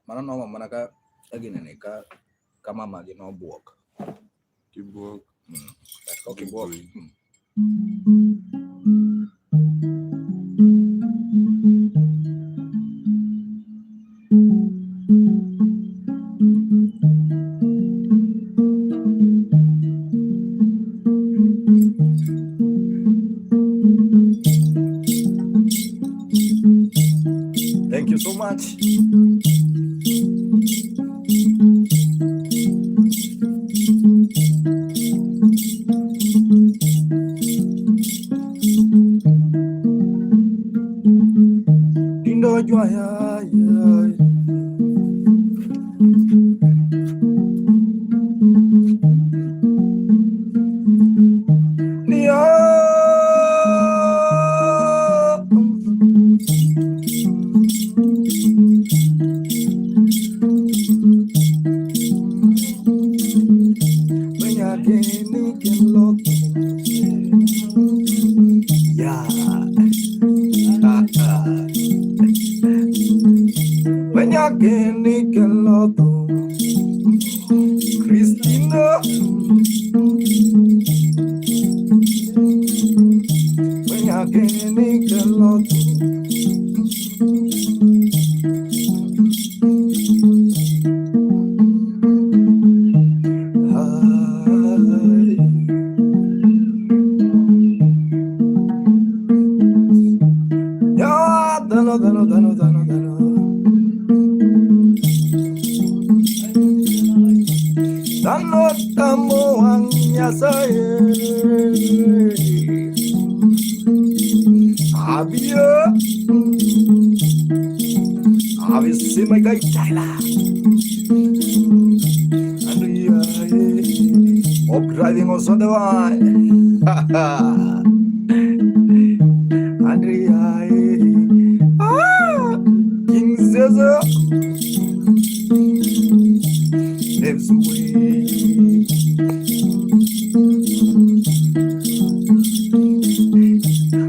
mana no mana ka again ne ka mama gi no buok. Kibuok. Okay, buok. Thank you so much. Dindo joya Christina, when I can make a lot. See my guy Tyler. Up driving on Sunday. Andrea, King Caesar lives away.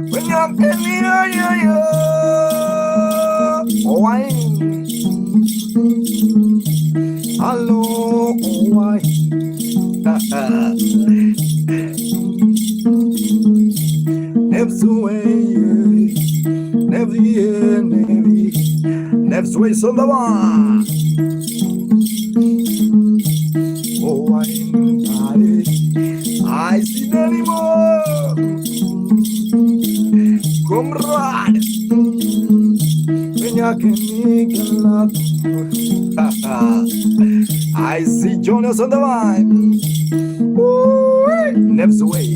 When you're in here, wine. Hello, why? Never way, so the one. Oh, I see anymore. Comrade, when you can make a lot. I see Jonas on the line. Never way.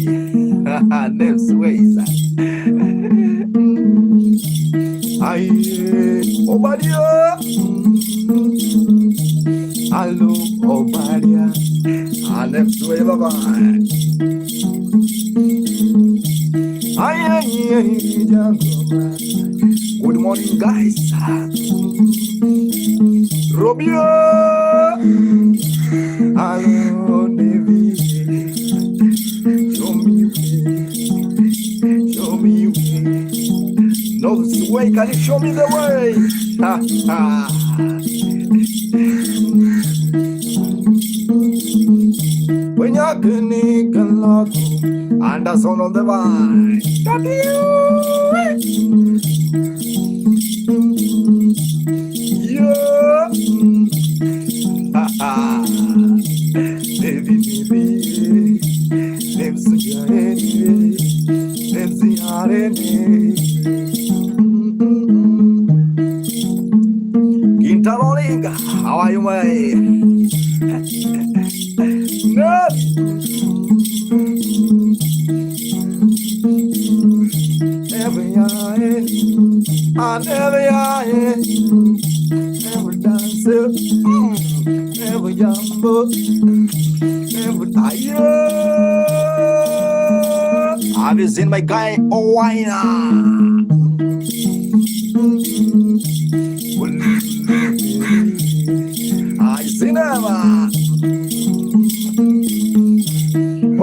Never ways. I Obadia. Hello, Obadia. I never way. Bye. Good morning, guys. Robio. Hello, Navy. Show me way. No way, can you show me the way? When you're getting a lot, and the son of the vine. Quintarolinga, how are you, mate? No. Never dance, never jump, never tire. Have you seen my guy? Oh, why not? I see never.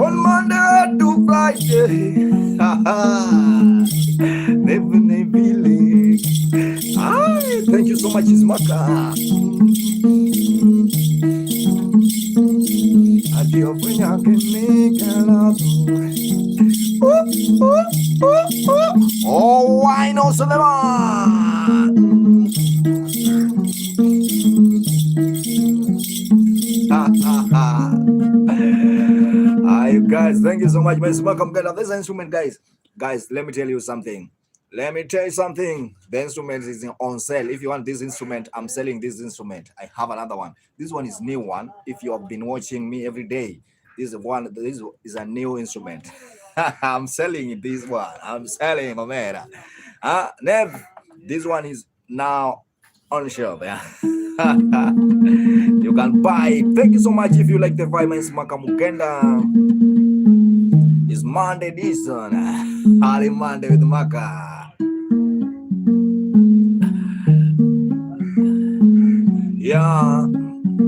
On Monday to Friday. Never. Thank you so much. much is Maka. Adio punya kini kalau oh, I know Suleiman. You guys, thank you so much. Welcome, guys. This instrument, guys. Guys, let me tell you something. The instrument is on sale. If you want this instrument, I'm selling this instrument. I have another one. This one is new one. If you have been watching me every day, this is a new instrument. I'm selling this one. I'm selling, my man. Nev, this one is now on shelf. Yeah. You can buy it. Thank you so much. If you like the vibe, it's Makamukenda. It's Monday edition. Early Monday with Maka. Yeah.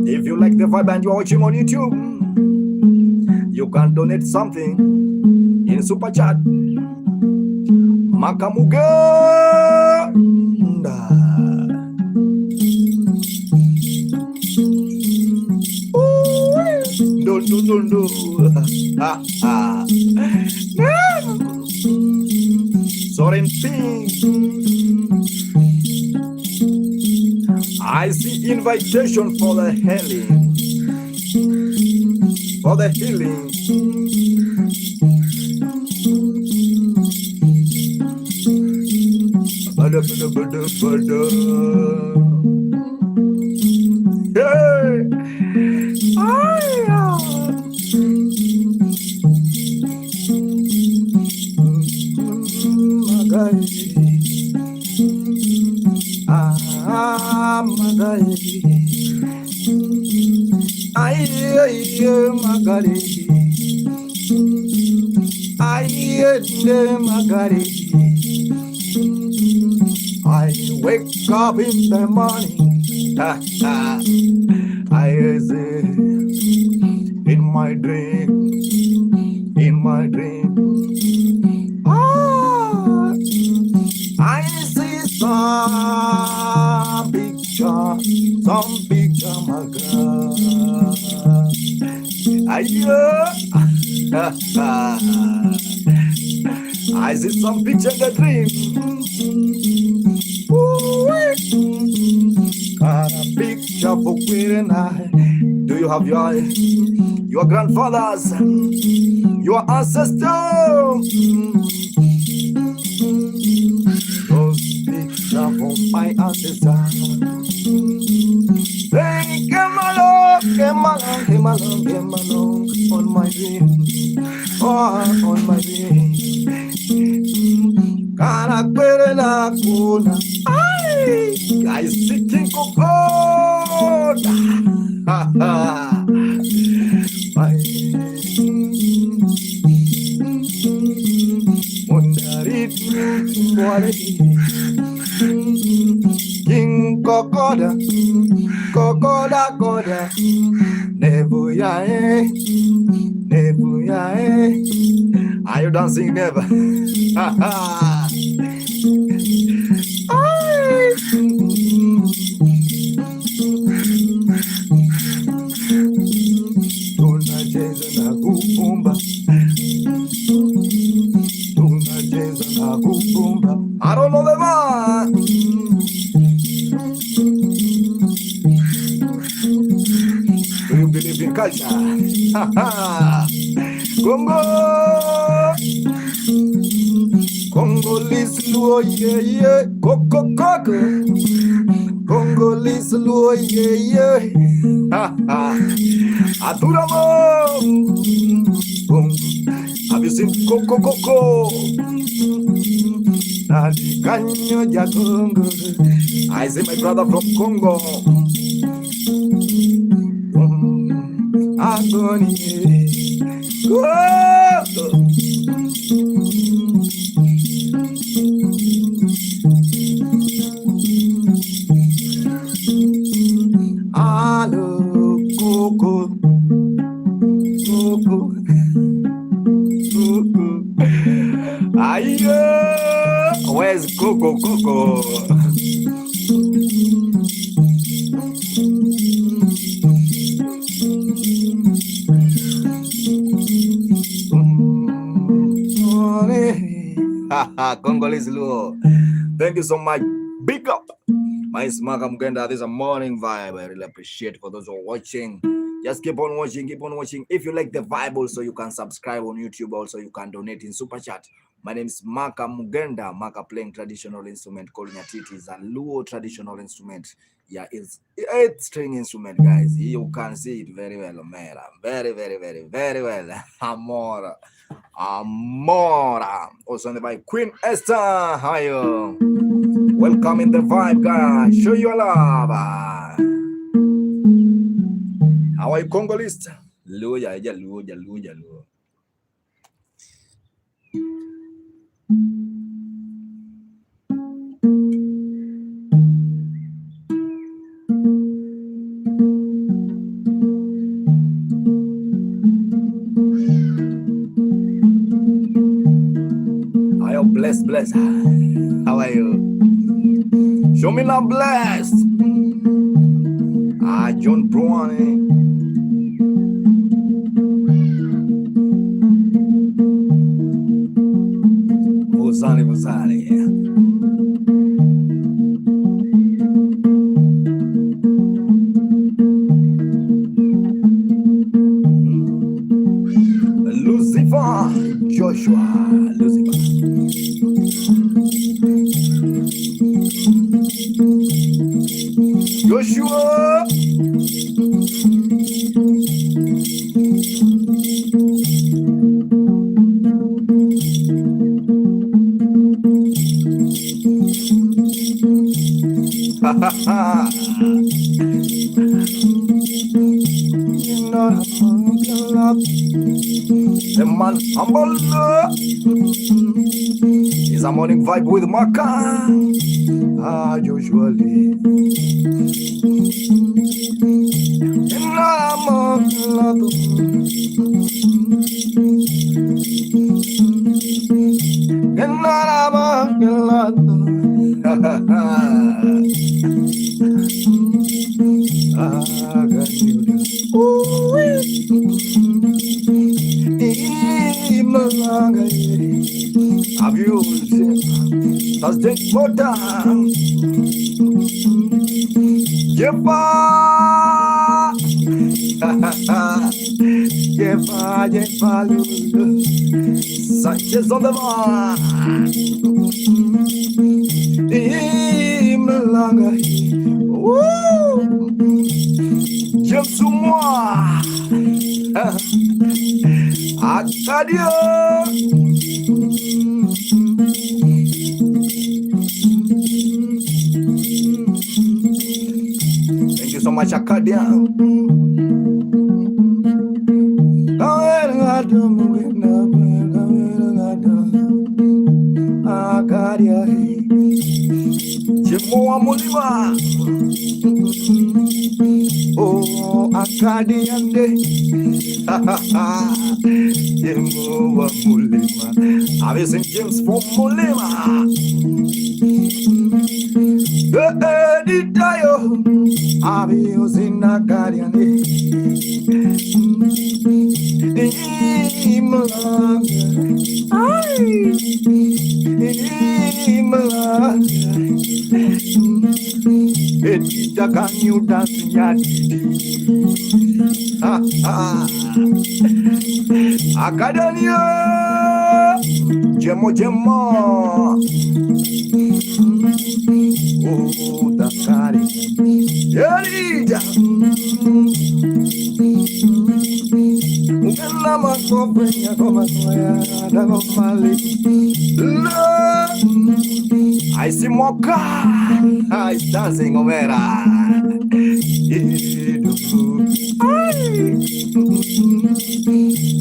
If you like the vibe and you're watching on YouTube, you can donate something in Super Chat. Makamukenda. No. Soren Pink. I see invitation for the healing. For the healing. Hey. I wake up in the morning. I say in my dream. I see some picture, my God. I see some picture in the dream. Got a picture for Queen and I. Do you have your grandfathers, your ancestors? Those pictures for my ancestors. They came along on my dream. Oh, on my dream. Cara querela cuna. I sitting cocoda. Ha ha. Mundarit muare. King cocoda. Cocoda. Nebuya. Are you dancing, never? Ha ha. Tunacheza na kukumba. I don't know the man. Do you believe in culture? Ha ha. Congolese luo yeah. Coco. Congolese luo yeah. Ha ha. Aduramo. Have you seen Coco? Nadi canyo ya Congo. I see my brother from Congo. Agony. Hello, Coco. Ayo, where's Coco? Congolese Luo. Thank you so much. Big up. My Smaka Mugenda, this is a morning vibe. I really appreciate for those who are watching. Just keep on watching, keep on watching. If you like the vibe, also you can subscribe on YouTube. Also, you can donate in Super Chat. My name is Maka Mugenda. Maka playing traditional instrument called nyatiti. Is a Luo traditional instrument. Yeah, it's 8-string instrument, guys. You can see it very well, man. Very, very, very, very well. Amora. Also on the vibe, Queen Esther. How are you? Welcome in the vibe, guys. Show your love. How are you, Congolese? Luya, luya. Bless. How are you? Show me love, blessed. John Brown. Vosani. Lucifer, Joshua, Lucifer. Joshua. The man humble is a morning vibe with Maka. Usually. Have you seen Thursday Motor? Jepa Sanchez on the mark. Malanga. Woo! Jump to moi. Acadio. Thank you so much, Acadia. Acadia. Jimoa Mulima. Oh, Acadia. Jimoa Mulima. Have you seen James from Mulima? Editayo. Have you seen Acadia? Edita ganyu dance nyatiti. Academia Jemo. Oh, Dakari. Edita. Unama kopenya koma soya dago mali. I see Moka. It's dancing Omera.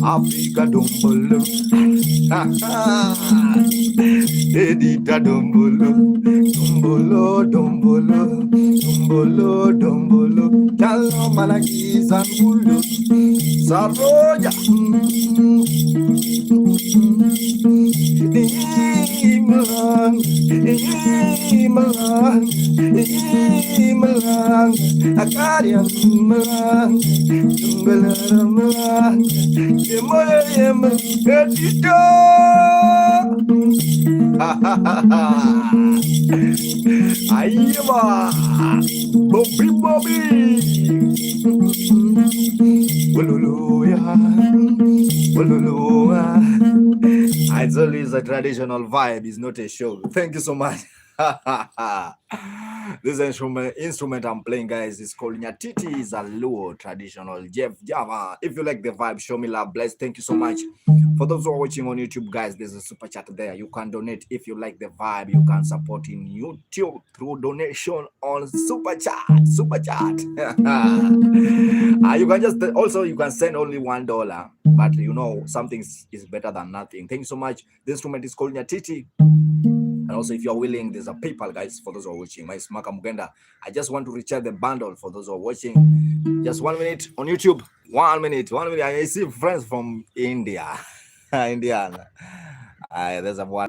Africa Dumbolo. Edita Dumbolo. Dumbolo. Jalo Malaki Zambulu. Saroja. Melang, Akarian melang, Tunggalan melang, Edita. Ayaba, Bobby Bobby. Hallelujah, hallelujah. It's always a traditional vibe. It's not a show. Thank you so much. This instrument I'm playing, guys, is called nyatiti. Is a Luo traditional Java. If you like the vibe, show me love, bless. Thank you so much. For those who are watching on YouTube, guys, there's a super chat there. You can donate if you like the vibe. You can support in YouTube through donation on super chat. Super chat. You can just also you can send only $1, but you know something is better than nothing. Thank you so much. The instrument is called nyatiti. And also, if you're willing, there's a PayPal, guys, for those who are watching. My Smaka Mugenda. I just want to recharge the bundle for those who are watching. Just 1 minute on YouTube. 1 minute. 1 minute. I see friends from India. Indian. There's a one.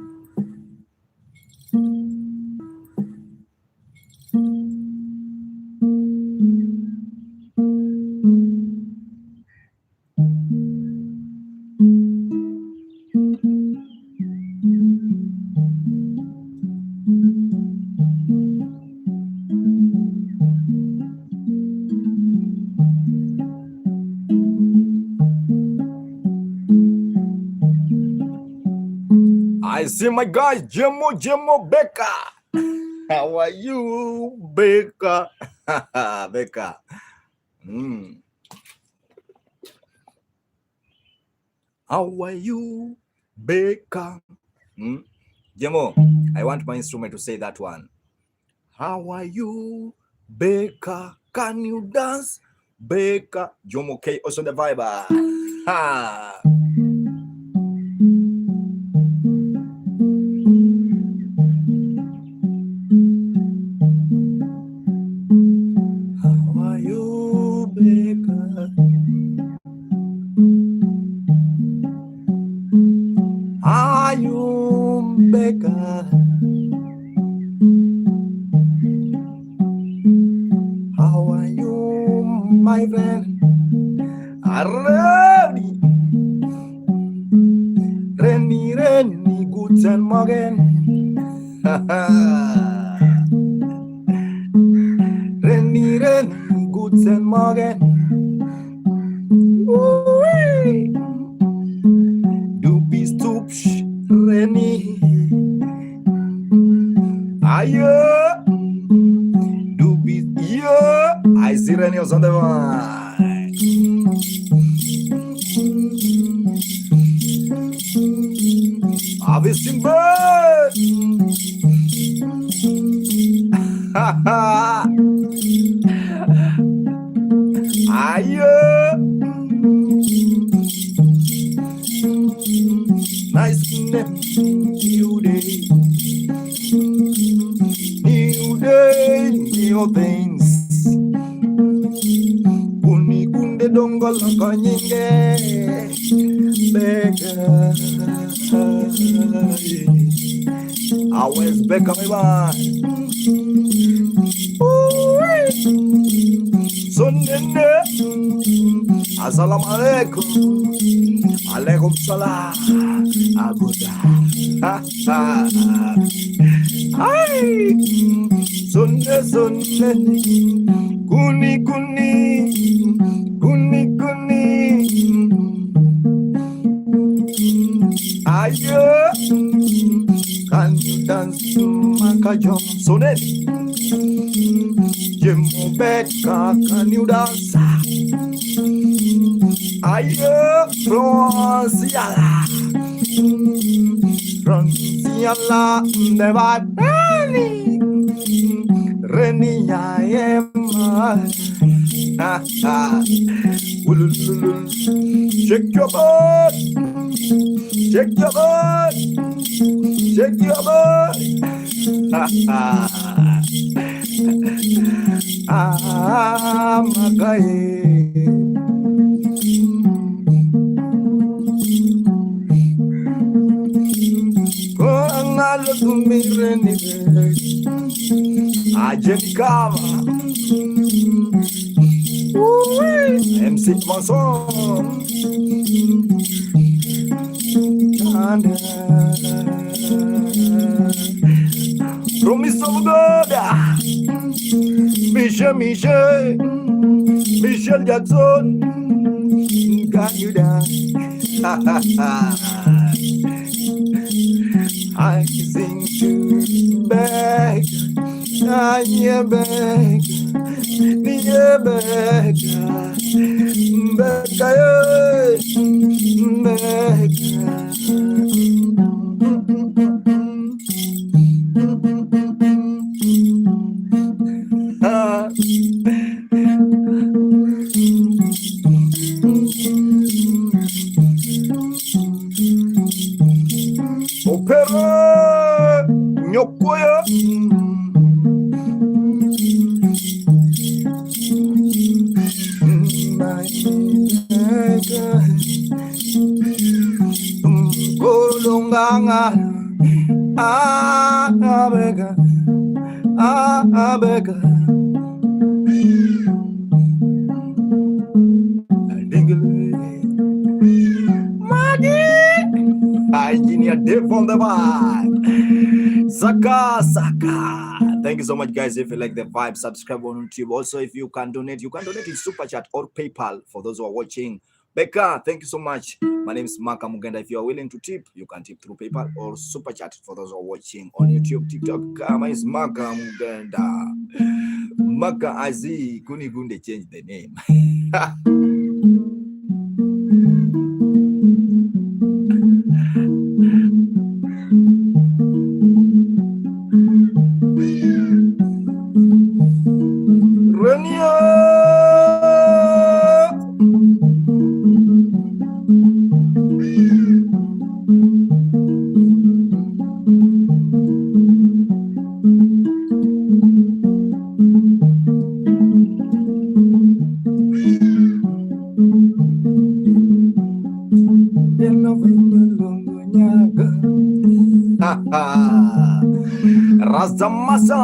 I see my guy, Jemo Becca. How are you, Becca? Becca. How are you, Becca? Jemo, I want my instrument to say that one. How are you, Becca? Can you dance, Becca? Jomo K, also the vibe. Ha. Are you Becca? How are you, my friend? Ready, Renny, guten Morgen. Renny, guten Morgen. Du bist hübsch, Renny. Aye, du bist hier. I see Renny on the one. Have you seen bird? Aye. Nice new day, new things. Kuni kunde dongo loko nyinge, Becca. Always Becca me ba. Sunnene. Assalamu alaikum. Alaikum salam. Abuda. Ay. Sunne. Kuni. Ayo. Can you dance Makajom? Sunne. Jemo Becca, can you dance? Ayo, Franciala, never Renny, I am. Shake your butt, shake your butt, shake your butt. My guy. Ajekava MC Mason Promise of God. Michelle Jackson. Got you down. I sing to beg. I beg. Opera Nyokoya. Golonganga abega abega Engineer Dave on the vibe. Saka. Thank you so much, guys. If you like the vibe, subscribe on YouTube. Also, if you can donate in Super Chat or PayPal for those who are watching. Becca, thank you so much. My name is Maka Mugenda. If you are willing to tip, you can tip through PayPal or Super Chat for those who are watching on YouTube, TikTok. My name is Maka Mugenda. Maka Azi Kunigunde changed the name. Razamasa.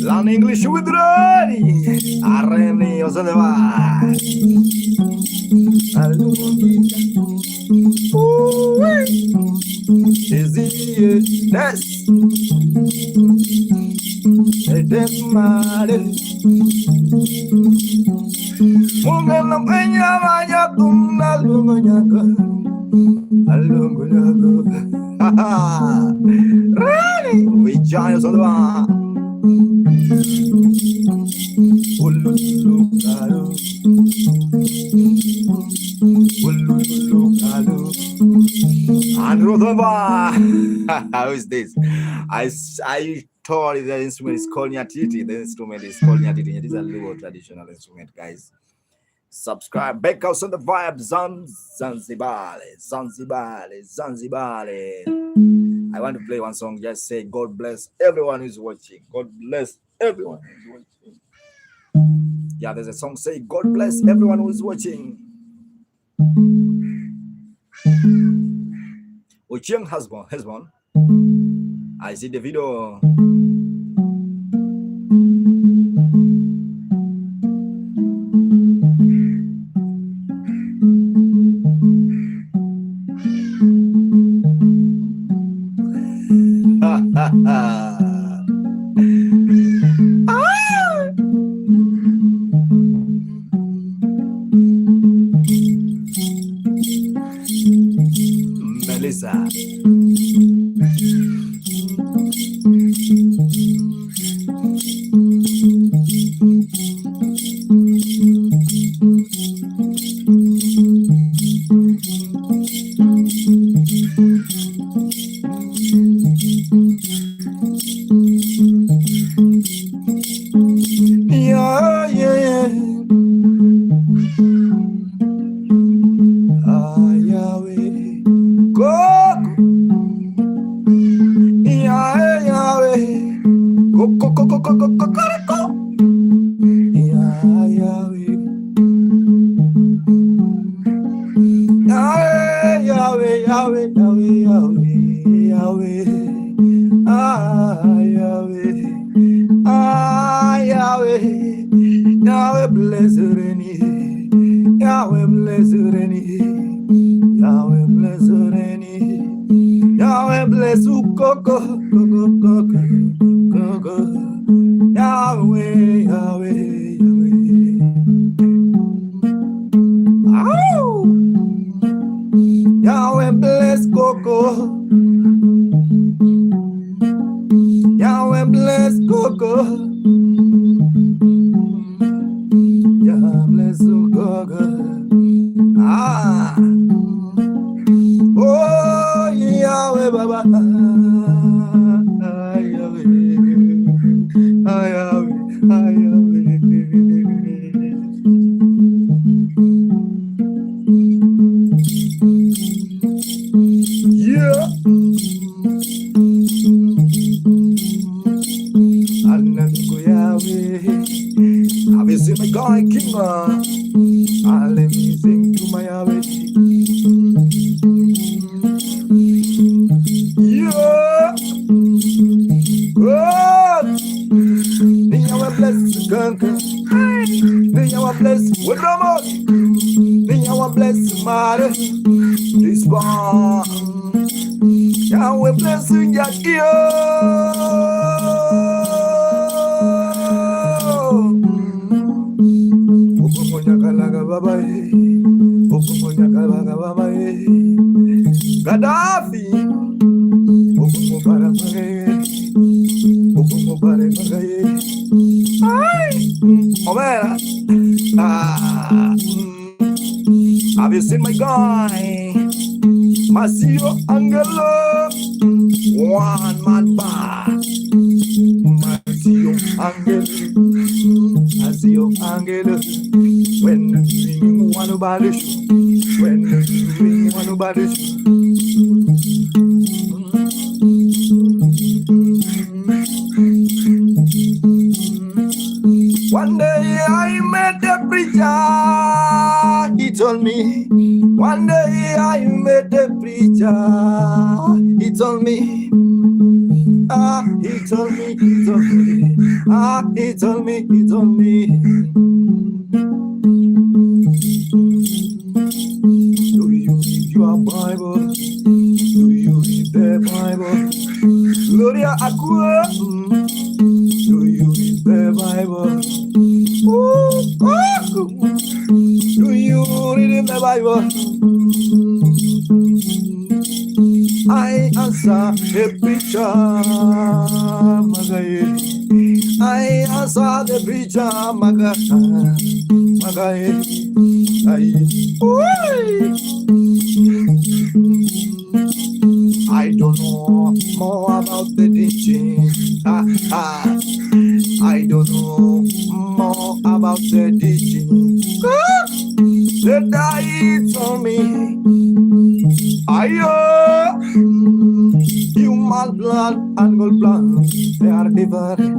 Learn English with Ronnie. Arreni, o se va. Yes. Mungkin peña banyak Rani, Vijaya Salva. How is this? I told you the instrument is called nyatiti. The instrument is called nyatiti. It is a Luo traditional instrument, guys. Subscribe. Back out on the vibe. Zanzibar. I want to play one song. Just say, God bless everyone who's watching. God bless everyone who's watching. Yeah, there's a song say, God bless everyone who's watching. Ochieng husband. I see the video. Melissa. Yahweh, Yahweh, Yahweh, Yahweh, Yahweh, Yahweh, Yahweh, bless Reni, Yahweh, bless Reni, Yahweh, bless Reni, Yahweh, bless Ukoko, Koko, Yahweh, Yahweh, Yahweh. Yahweh bless Coco. Yahweh bless Coco. Yahweh bless Coco. Ah. Oh, Yahweh Baba. Yahweh. Yahweh. Yahweh. Yeah. Yahweh. Have you seen my guy King? Let me sing to my Yahweh. Yeah. God. The Yahweh bless Ganka. The Yahweh bless Woodramot. The Yahweh bless Mare. This one. Yahweh bless Yakia. Gaddafi, have you seen my guy? Masio Angelo, one man bar. Masio Angelo, when you want to buy the shoe, when you want to buy the shoe. One day I met the preacher, he told me. One day I met the preacher, he told me. He told me. He told me. Do you read your Bible? Do you read the Bible? Gloria Aqua. Do you read the Bible? Do you read the Bible? I answer the preacher, Magaye. I answer the preacher, Magaye. I don't know more about the teaching. I don't know more about the teaching. The diet on me. Human blood and gold blood, they are different.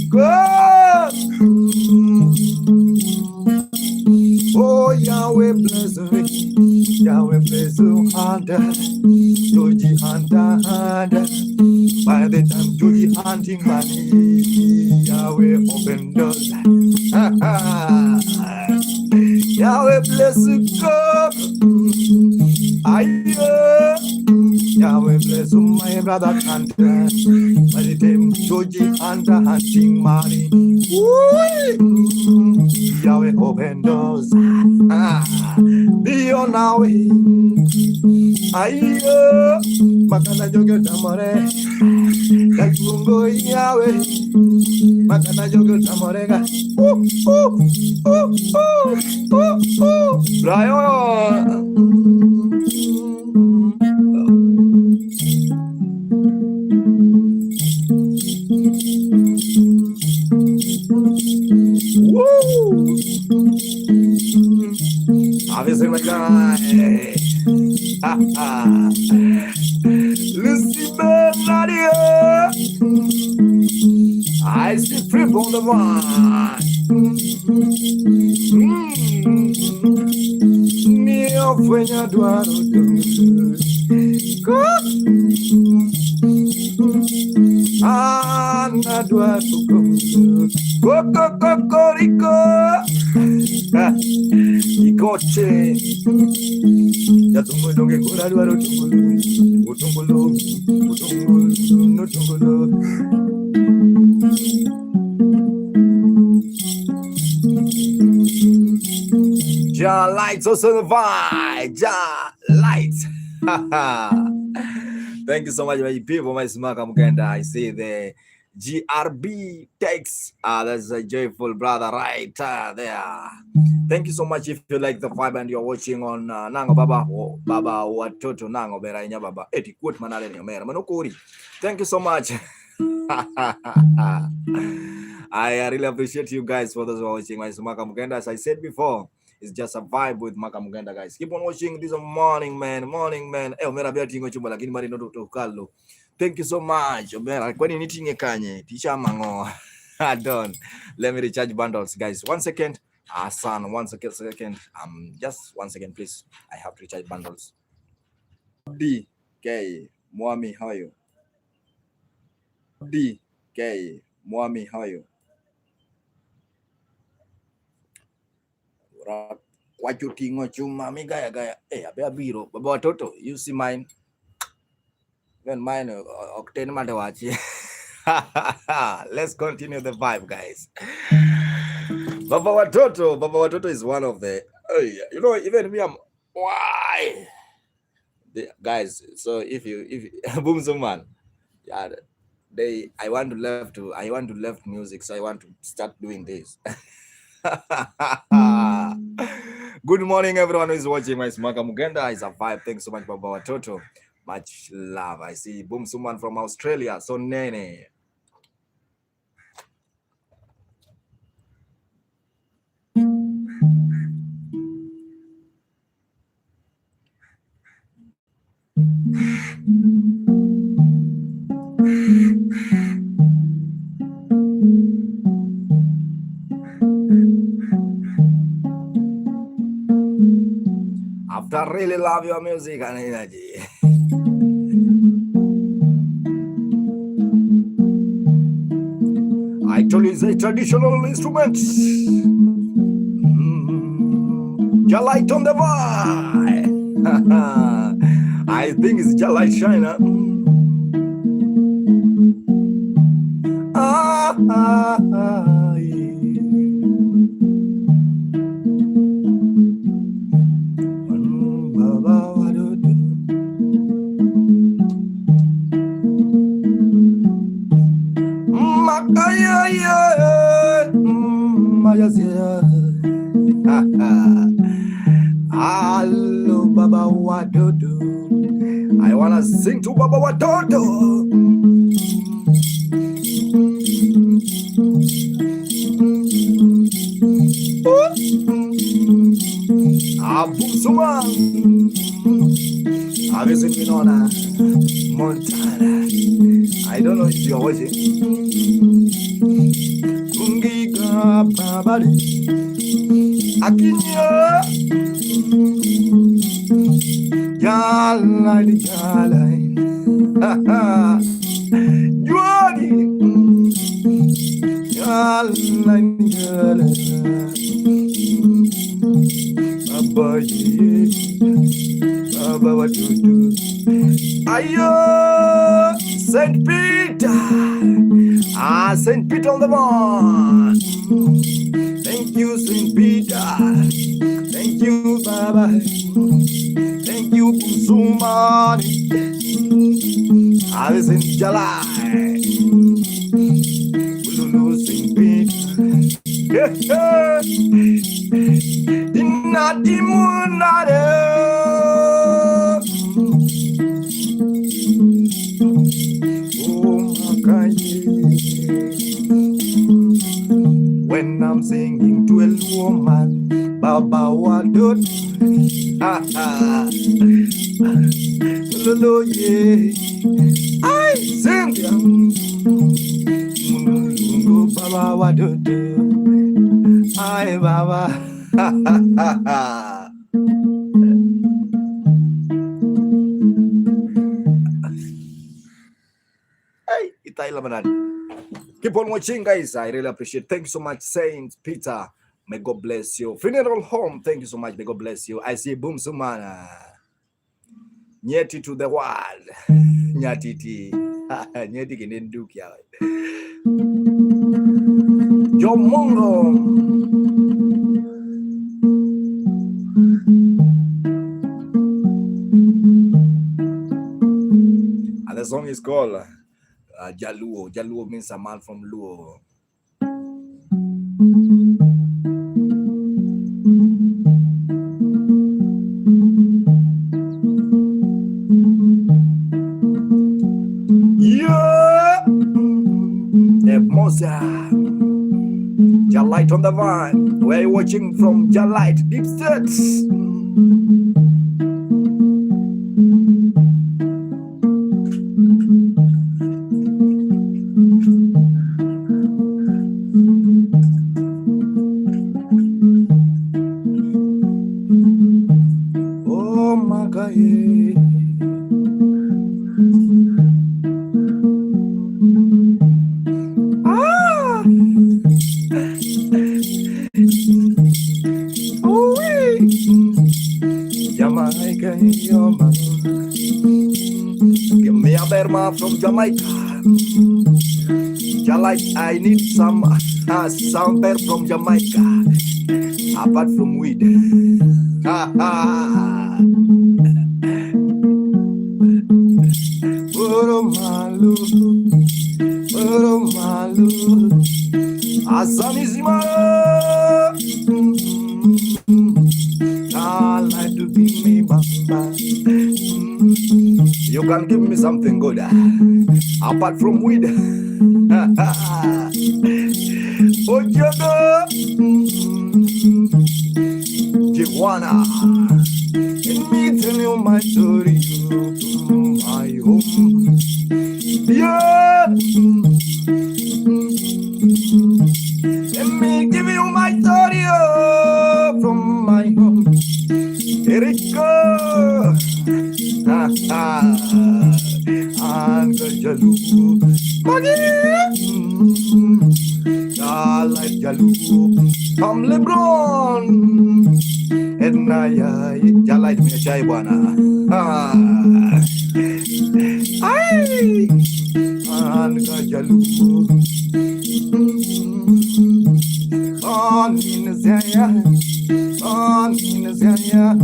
God. Oh, Yahweh bless me. Yahweh bless you, hunter. Joji hunter. By the time Joji hunting money, Yahweh open doors. Yahweh bless you, God. Yahweh bless you, my brother hunter. By the time Joji hunting money, Yahweh open doors. Be on our way. Makana jogo tamore. Kakungo Yahweh. Makana jogo tamorega. Brian. Obviously, my guy. Lucy Man. I see flip on the one. Mio fuenya duaro Ana duaro Coco Ikoche Ya tumbo donge kura duaro Utumbulu no tumbulu. Ja lights also the vibe. Ja lights. Thank you so much, my people. My Smaka Muganda. I see the GRB text. That's a joyful brother right there. Thank you so much. If you like the vibe and you're watching on Nango Baba Watoto Nango Berainya Baba Eti Kut Manale Mera Manokuri. Thank you so much. I really appreciate you guys for those who are watching my Smaka Muganda. As I said before, it's just a vibe with Makamuganda, guys. Keep on watching this morning, man. Thank you so much. Done. Let me recharge bundles, guys. 1 second. Son, 1 second. Just 1 second, please. I have to recharge bundles. DK Mwami, how are you? DK Mwami, how are you? Wachutingo chuma mi gaya abe biro baba watoto, you see mine when mine octane madawachi. Let's continue the vibe, guys. Baba watoto is one of the you know, even me, I'm why guys. So if boom man, yeah, I want to left music, so I want to start doing this. Good morning, everyone who is watching my Smaka Muganda. Is a vibe. Thanks so much, Baba Watoto. Much love. I see Boom Suman from Australia. So Nene. I really love your music and energy. I told you it's a traditional instrument. Jalite on the vibe. I think it's Jalite China. Hello, Baba Wadodo. I wanna sing to Baba Wadodo. Abu Suman. I visit Winona, Montana. I don't know if you're watching. Kungiga Babali. Akinya. Jalai. Juani. Jalai. Baba Watutu. Ayo, Saint Peter. Saint Peter on the one. Thank you, Saint Peter. Thank you, Baba. Thank you, Kusumani. I was in July. Ululu, Saint Peter. Dinadimunade. When I'm singing to a woman, Baba Wadot, Lolo, yeah, I sing them. Baba wadudu. Ay Baba. Hey, itay lamanan. Keep on watching, guys. I really appreciate. Thank you so much, Saint Peter. May God bless you. Funeral home. Thank you so much. May God bless you. I see boom sumana. Nyeti to the world. Nyatiti. Nyeti kinenduki yawe. Jomongo. And the song is called Jaluo. Jaluo means a man from Luo. Yeah, Mosa. Jalite on the van. Where are you watching from? Jalite, Deep States. Oh my God. Jamaica, your man. Give me a Berma from Jamaica. Jalite, I need some bear from Jamaica. Apart from weed. Malu, Asanizima. Like to give me bamba. You can give me something good apart from weed. Ojogo, Jiwana. Let me tell you my story. My home. Yeah. Let me give you my story from my home. Here it goes. Uncle Jalu. I like Jalu. I'm LeBron. And Naya. Jalite me a chai bwana. Ay. Uncle Jalu. On in Zaya. On in Zaya.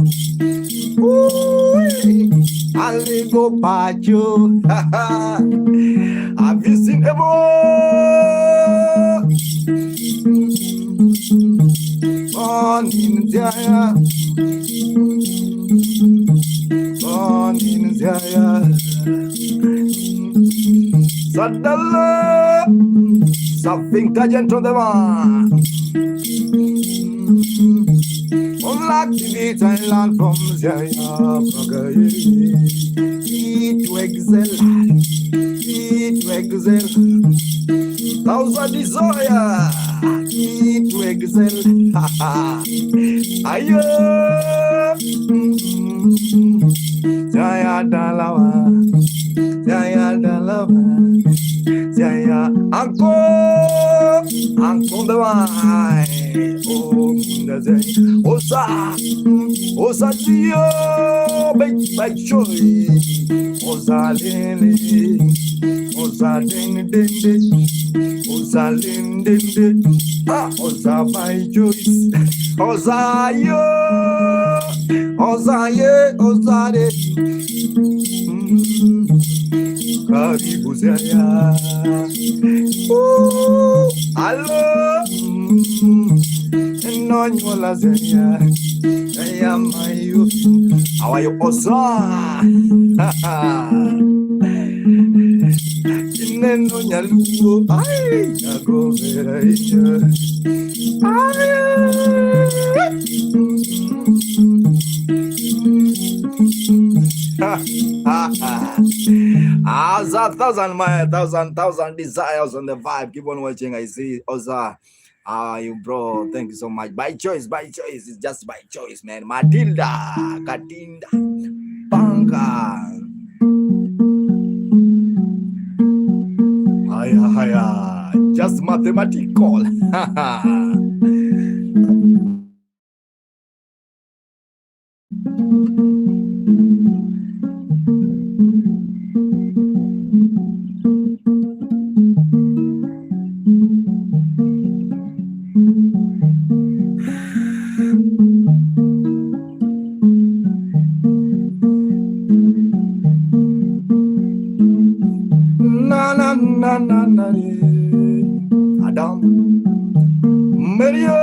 I'll go Bajo. Have you seen a boy? On in Zaya. On in Zaya. Sadala. Something tajent on the man. Unlock the Thailand from Zaya. Eat to excel. Eat to excel. Thousand desire. Eat to excel. Ayo. Zaya Dalawa. Zaya Dalawa. Zaya Anko. Anko the wine. Oh, Osa. Osa Tio. Big choy. Osa Lene. Osa Ding Ding. Osa Lin Ding. Osa by choice. Osa yo. Osa ye. Osa de. Karibu Zaya. Hello. No nyola Zaya. Zaya mayu. How are you, Osa? Inendo nyaluo. Ay, ago vera isha. Ay. As a thousand desires on the vibe. Keep on watching. I see Oza. You bro, thank you so much. By choice. It's just by choice, man. Matilda, Katinda, Banka. Hiya. Just mathematical. Adam Maria,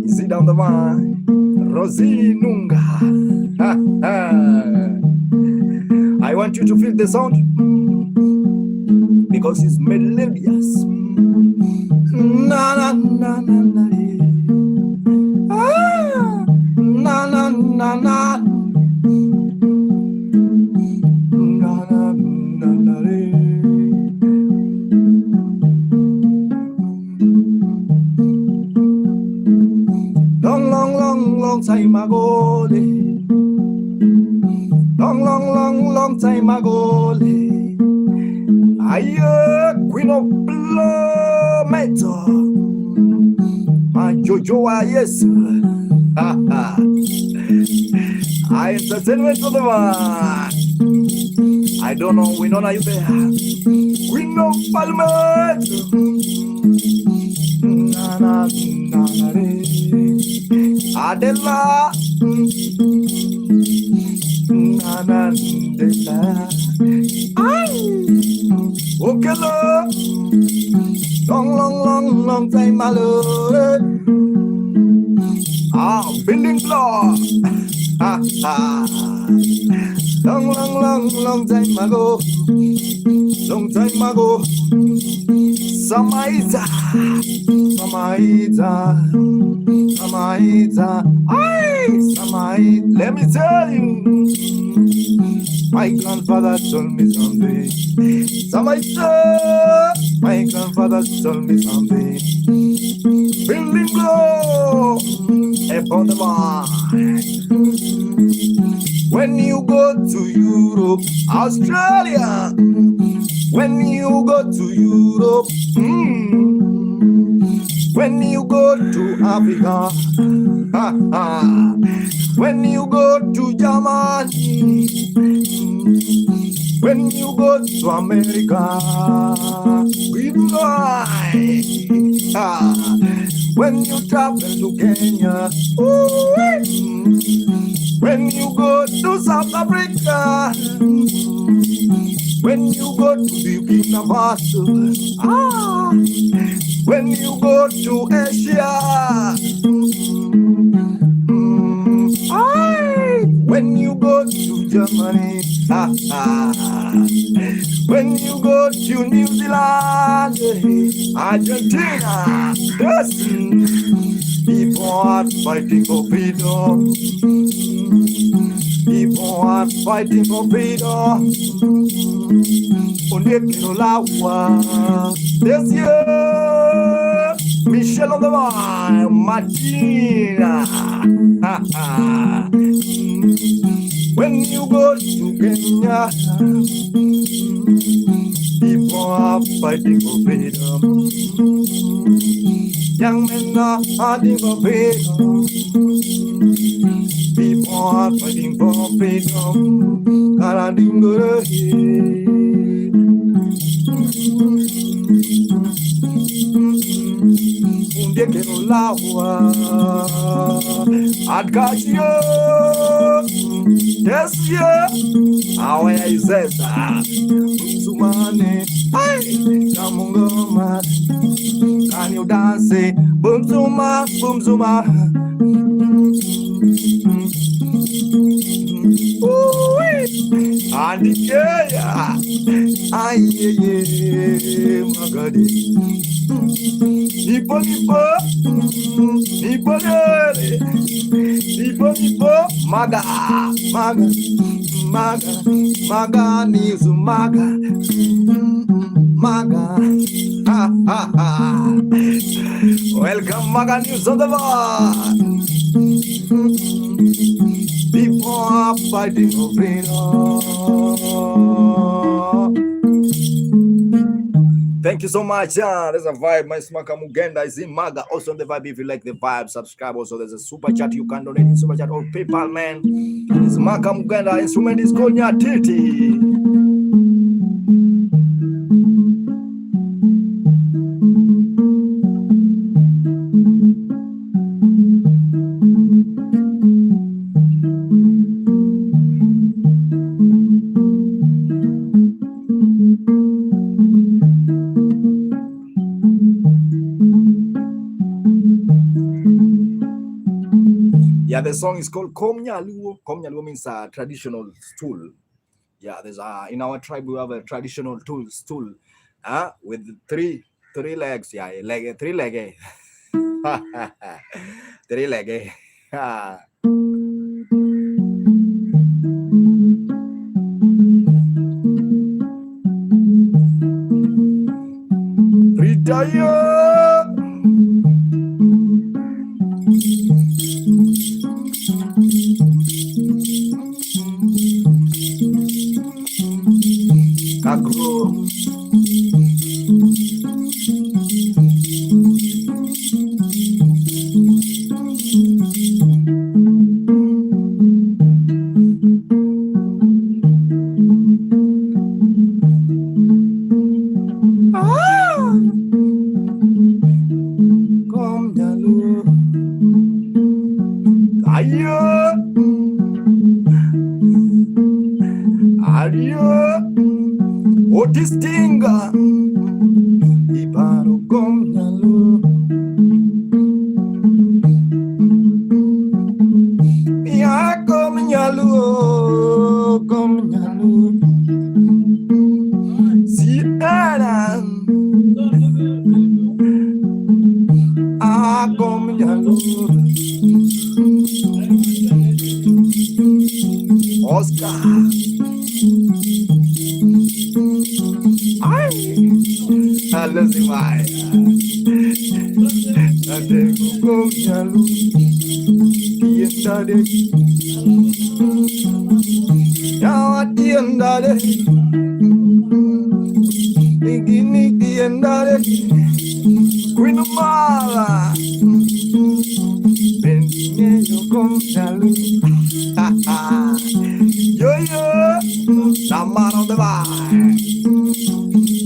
is it down the line? Rosie Nunga. I want you to feel the sound because it's melodious. Na na na na na. Ah, na na na na. Na na na na. Long time ago, long time ago, I Queen of Blow Metal, my Jojo, yes, I entertainment to the one. I don't know, we know, are you there? Queen of Palmetto. Na na na na. Adela, Nanandela, okay, long time, my lord. Building block, long time ago, Samaita, let me tell you, my grandfather told me something. Samaita, my grandfather told me something. Building blow upon the mind. When you go to Europe, Australia, when you go to Europe, when you go to Africa, when you go to Germany, when you go to America, when you travel to Kenya, when you go to South Africa, when you go to Burkina Faso, when you go to Asia, when you go to Germany, when you go to New Zealand, Argentina, yes, people are fighting for freedom. People are fighting for freedom. This year, Michelle on the line, Martina. When you go to Kenya, people are fighting for freedom. Young men are fighting for freedom. People are fighting for freedom. Yes, yeah. How is that? Sumane, Jamungoma. Can you dance? Boom zuma, boom zuma. And yeah, my God. Nipo, maga. Maga, Maga news, Maga, Maga. Ha ha ha. Welcome, Maga news on the bar. People are fighting for freedom. Thank you so much. There's a vibe. My Smaka Mugenda is in Maga. Also on the vibe. If you like the vibe, subscribe. Also, there's a super chat. You can donate in super chat or PayPal, man. It's Smaka Mugenda. Instrument is called nyatiti. Yeah, the song is called Komnyaluo. Komnyaluo means a traditional stool. Yeah, there's in our tribe we have a traditional stool, with three legs. Yeah, leg, three leg, three leg. Retire. Agro. Otistinga Ibaro Komnyalu Ya Komnyalu Komnyalu Siana Komnyalu Oscar Halo si Maya. Ade Komnyalu Tiendade Yawa tiendade Igini tiendade Queen of Mala Bendine yo Komnyalu Yo yo Naman on the bar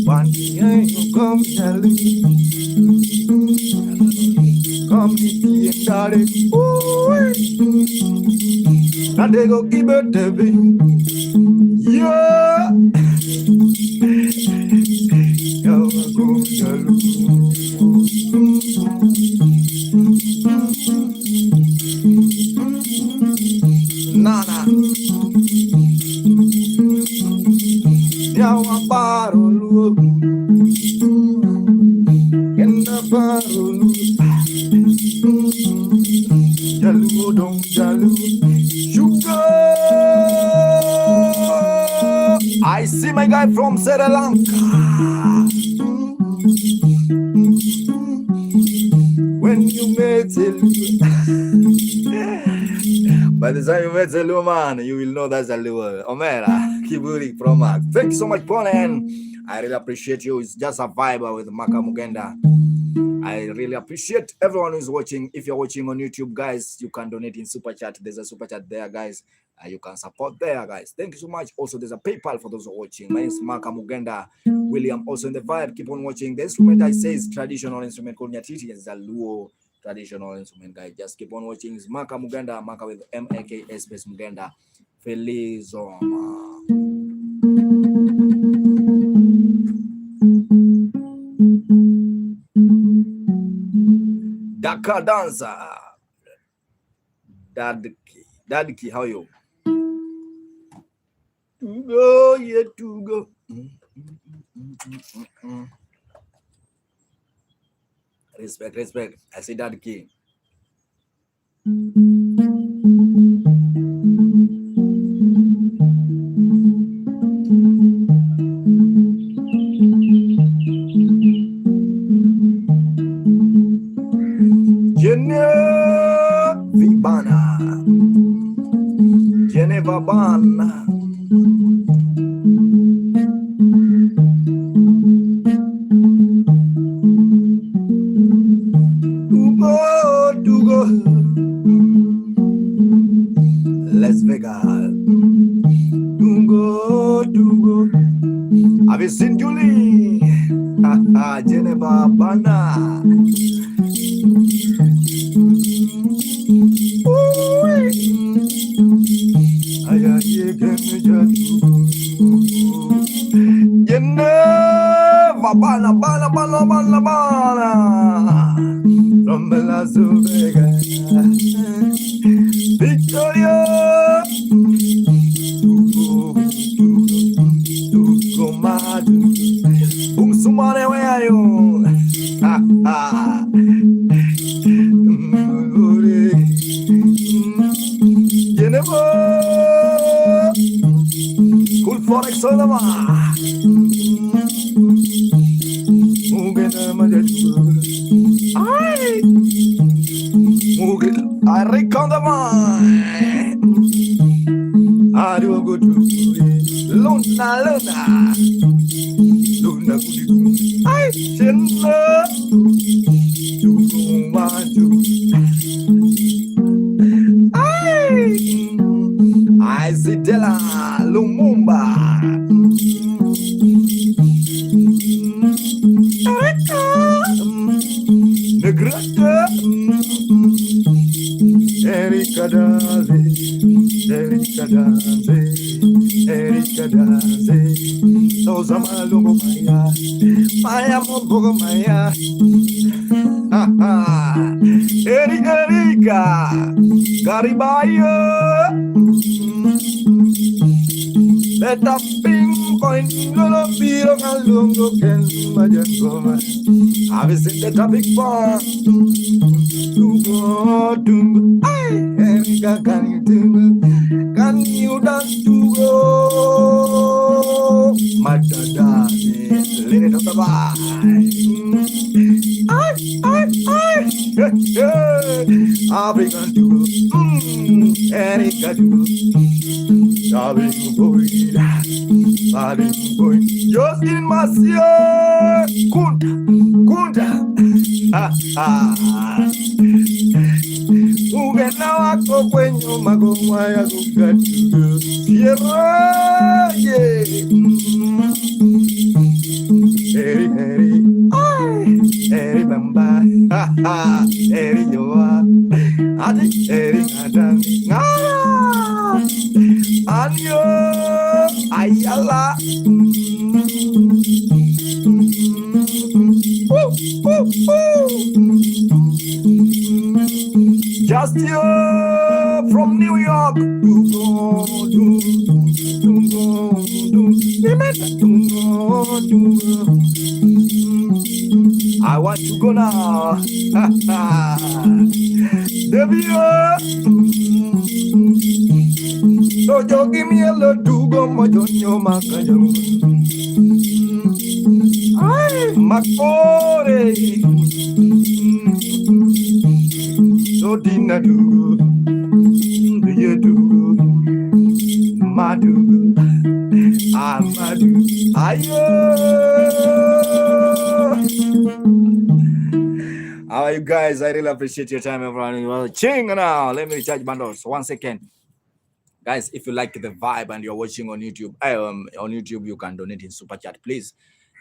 One day you come Komnyalu Come tiendade Now they go keep it baby. Yeah. Yo, Komnyalu. Nana. Yawa parolu. Kenda parolu. Jalu dong jalu. I see my guy from Sri Lanka. When you met a by the time you met a man, you will know that's a Luo. Omera, Kiburi from Max. Thank you so much, Ponen. I really appreciate you. It's just a vibe with Maka Mugenda. I really appreciate everyone who's watching. If you're watching on YouTube, guys, you can donate in super chat. There's a super chat there, guys. You can support there, guys. Thank you so much. Also, there's a PayPal for those who are watching. My name is Maka Mugenda. William, also in the vibe. Keep on watching. The instrument I say is traditional instrument called nyatiti. It's a Luo traditional instrument, guys. Just keep on watching. It's Maka Mugenda. Maka with M-A-K-S space Mugenda. Felizoma. Daka dancer. Dadki, how are you? To go, yeah, to go. Respect. I say Dadki. seen Julie. Geneva Bana. Bana bana bana bana bana from Las Vegas, Victoria, Comado, Sumare, where are you? Cool Forex Solama. I reckon the mine. I do go to Luna Luna. Luna Gudu. I send her to I see Della Lumumba. Negrata. Erika Daze, Erika Daze, Erika Daze, no Zamalungo Maya, Maya Mobogo Maya, Erika, Garibaya, let up ping point, Lolo Piro, Kalungo, Ken, Majangoma. I've seen the topic for Erika, can you dance to go? Madada, let it on the African to Erika to just in Monsieur Kunda. Ugena wako kwenye magoma ya kukatu Sierra Eri eri Eri bamba Eri joa Adi eri nadang Ngara Anyo Ayala Just you from New York I want to go now. So you give me a little to go, my Jonyo Makayo. Ay, Makore. So dinner do, you do, Madu, Amadu, Ayo. How are you guys? I really appreciate your time, everyone. Ching now. Let me recharge bundles. 1 second. Guys, if you like the vibe and you're watching on YouTube, you can donate in Super Chat, please.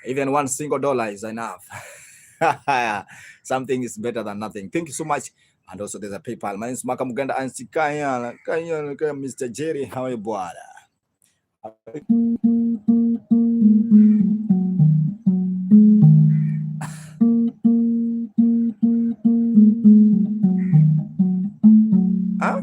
Even $1 single is enough. Something is better than nothing. Thank you so much. And also there's a PayPal. My name is Maka Muganda and Kaya, Mr. Jerry. How are you, boy? Huh?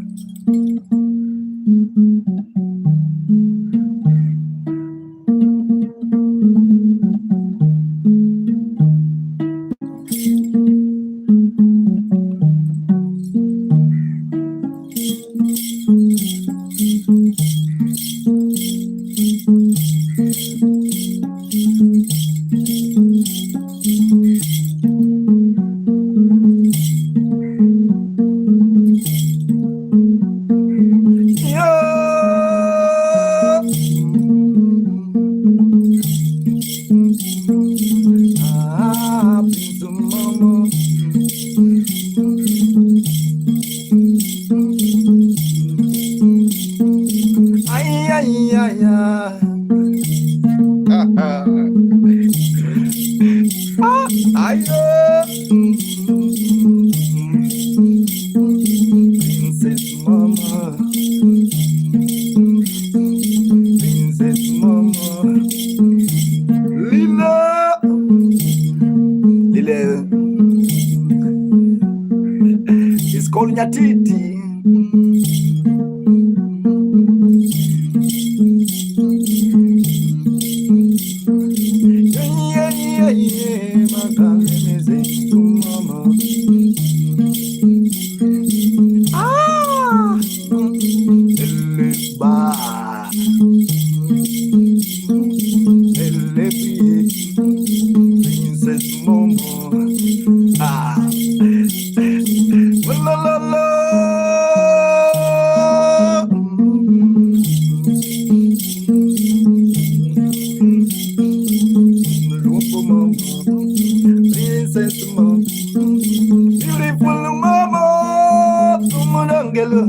Princess Mama, Princess Mama, Lila, Lila, it's called nyatiti. Princess Momo, la la la. Princess Momo, beautiful Momo, Tumunangelo.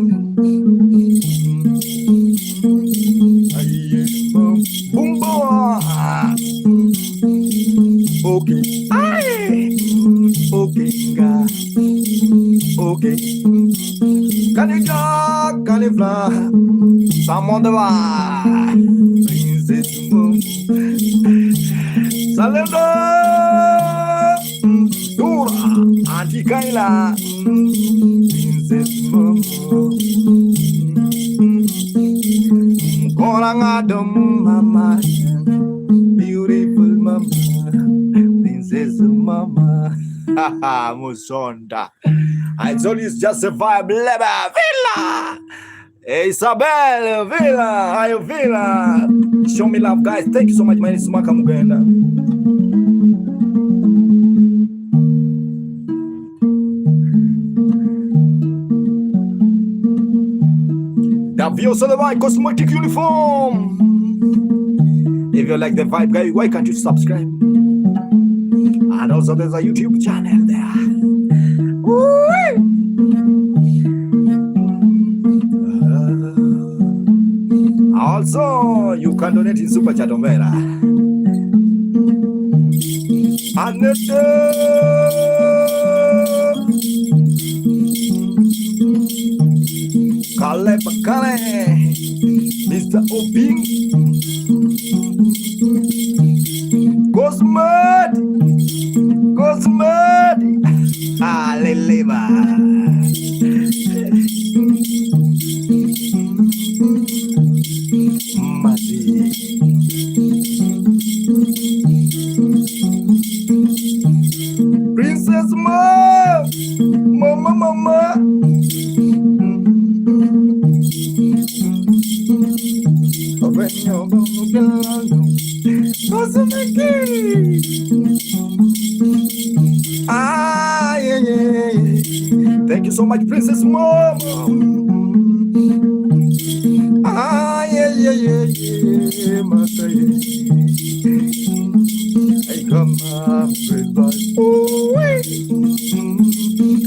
Okay, okay, God. Okay, can you talk, can you fly? Some on the bar. Princess Momo, Salenda, Dora, Auntie Kaila. Princess Momo, Orang Adam, Mama, beautiful Mama. Princess Mama, haha, Musonda. I told you it's just a vibe, Leba, Villa. Hey, Isabel, Villa, how you Villa? Show me love, guys. Thank you so much. My name is Maka Mugenda. Davio Solomon, cosmetic uniform. If you like the vibe, guys, why can't you subscribe? And also, there's a YouTube channel there. Also, you can donate in Super Chat Omera. Kale Pakale, Mr. Obing, Cosmati, Aleleva. Princess Mama. Thank you so much, Princess Mom. I come up with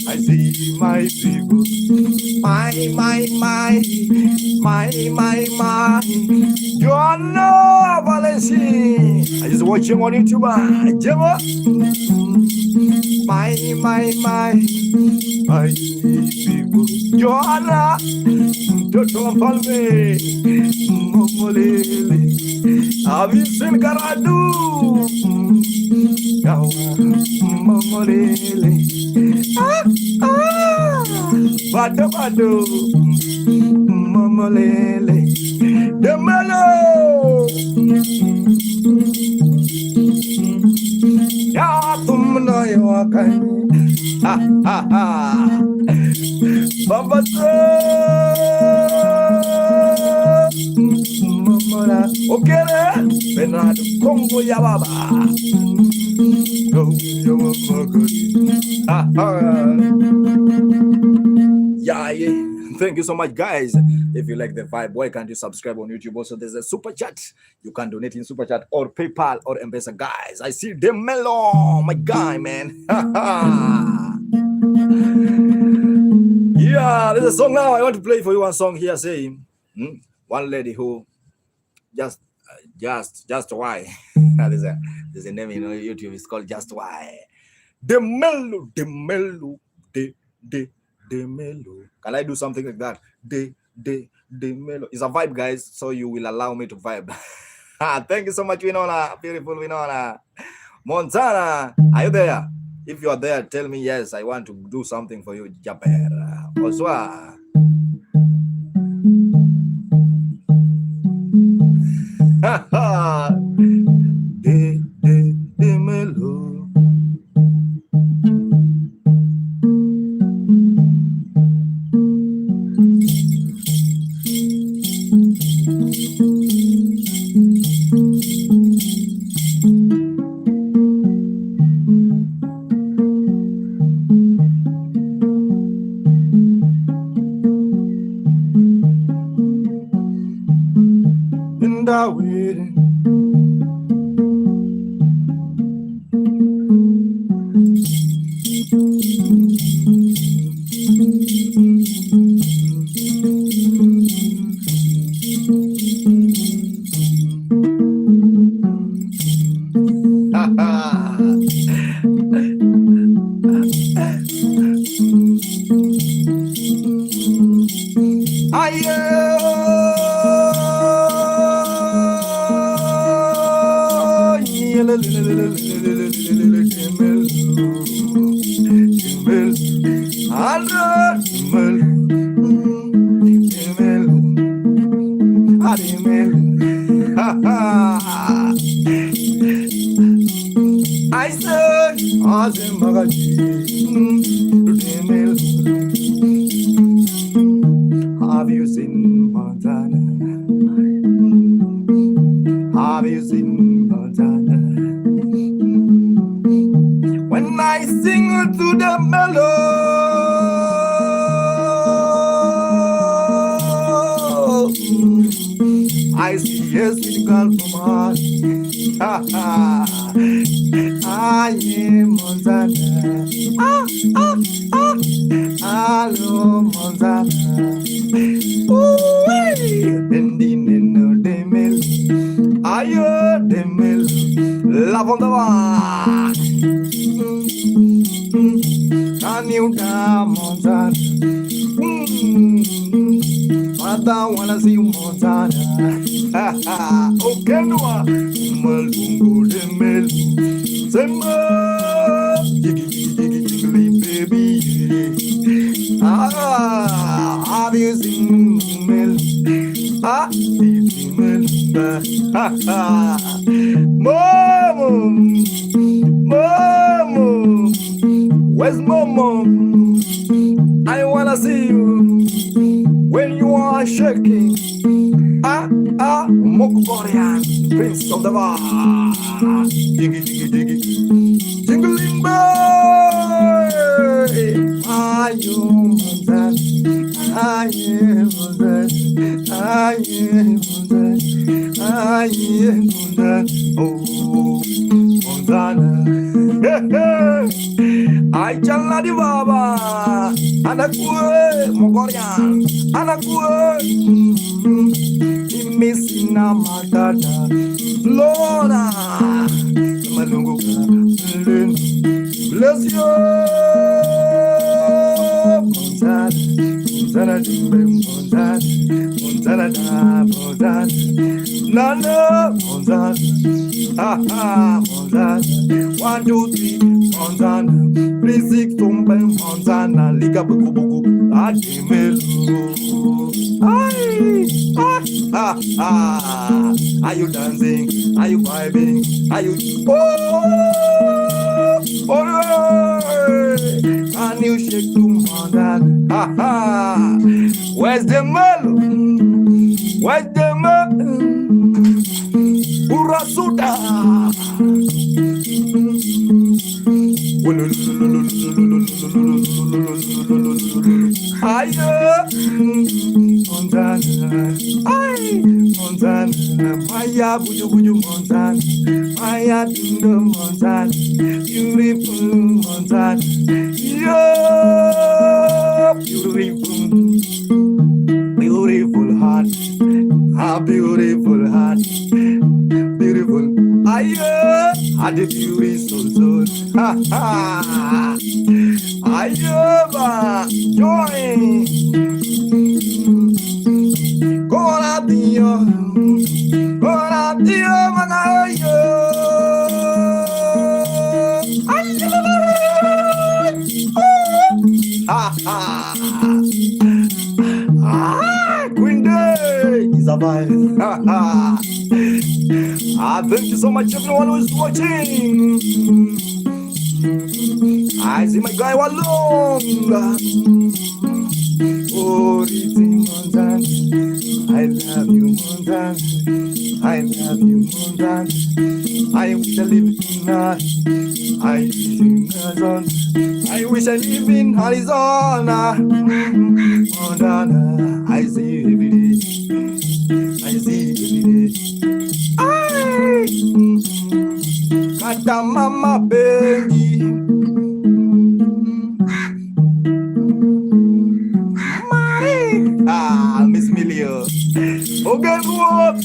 I see my people. My. Joanna Valencia. I just watch him on YouTube. Gemma. My people. Joanna. Toto Palme. Momolele. Have you seen Garadu? Momolele. Bado. Momolele. The mellow. Ya tumna yakan. Ha. Baba Mamora. Okere. Benado Congo ya baba. Yeah. Thank you so much, guys. If you like the vibe, why can't you subscribe on YouTube? Also, there's a super chat. You can donate in super chat or PayPal or M-Pesa. Guys, I see the melon, my guy, man. Yeah, there's a song now. I want to play for you one song here saying, one lady who just why. there's a name in YouTube. It's called Just Why. the mellow, the mellow, the mellow. Can I do something like that? The mellow. It's a vibe, guys. So you will allow me to vibe. Thank you so much, Winona. Beautiful Winona. Montana, are you there? If you are there, tell me yes. I want to do something for you, Japer. Bonsoir. De mellow. And I waited. I said, have you seen Montana? Have you seen Montana? When I sing to the mellow, I see a sweet girl from us. I am Montana. Hello, Montana. Bending in the mill. Ayo, the mill. Love on the bar. Can you come, Montana? Mother wanna see you, Montana. Okay, no. Malungo de mel. Semba. Jiggy, baby. Have you seen mel? Mel. Momo. Momo. Where's Momo? I wanna see you when you are shaking. Mokorian, Prince of the Bar. Diggy, diggy, diggy. Jingling boy. I am that. I am that. I am that. I am that. Oh, Montana. I chala di baba. Anak gue Mokorian. Anak gue. Missina matata Lona Malungu bless you Montana Montana Montana Montana Montana Nana Montana Montana 1, 2, 3 Montana 3, 6 Tumbe Montana Liga buku buku Adimelu Are you dancing? Are you vibing? Are you can you shake to Montana? Where's the mellow? Where's the mellow? Urasuda. Montana, Montana, Maya buju buju Montana, Maya dindo Montana, beautiful Montana, yo, beautiful heart, a beautiful heart, beautiful. I Aye, had the beauty so. Ha ha. Aye, ba, joy. Coradio, manayo. Ha ha. Queen Day is a vibe. Ha ha. Thank you so much, everyone who's watching. I see my guy along. Oh, it's in Montana. I love you, Montana. I love you, Montana. I wish I lived in I wish in Arizona. I wish I live in Arizona. Montana, I see you every day. I see you every day. Kata mama baby. Miss Milio. Okay, what?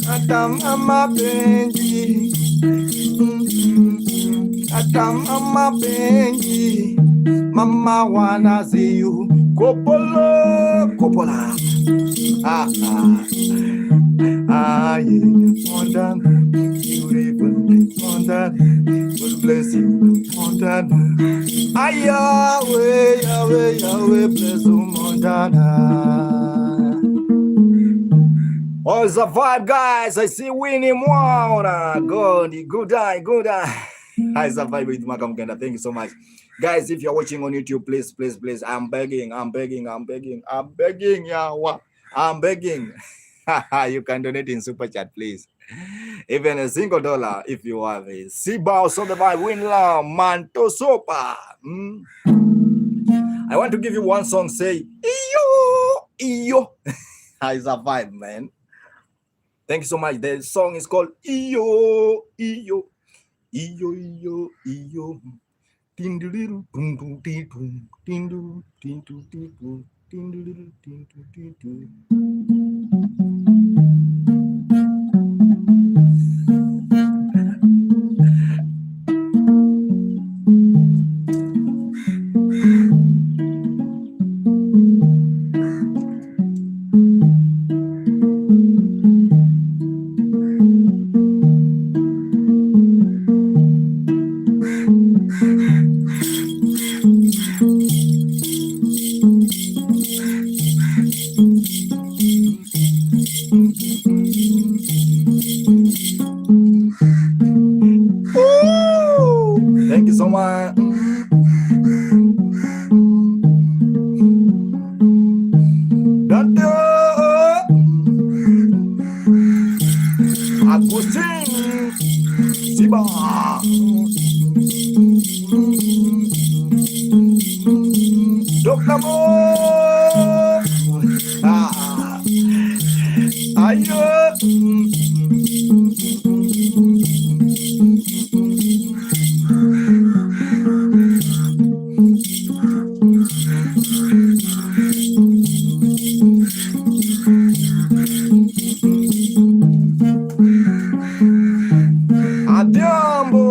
Kata mama baby. Kata mama baby. Mama wanna see you. Coppola. Yeah. Montana, beautiful Montana. God bless you, Montana. Yahweh, bless you, Montana. What's the vibe, guys? I see Winnie Mwana. Good eye. How's the vibe with Makamkenda? Thank you so much. Guys, if you're watching on YouTube, please, I'm begging, Yahweh. I'm begging. You can donate in Super Chat, please. Even a single $1 if you have a Sibao so the vibe Winla Manto Sopa. I want to give you one song, say Iyo. It's a vibe, man. Thank you so much. The song is called Iyo. Tindu tindu tindu tindu tindu. Thank you so much. Agustin Siba. Dr. Mo. Ayo. Adiambo.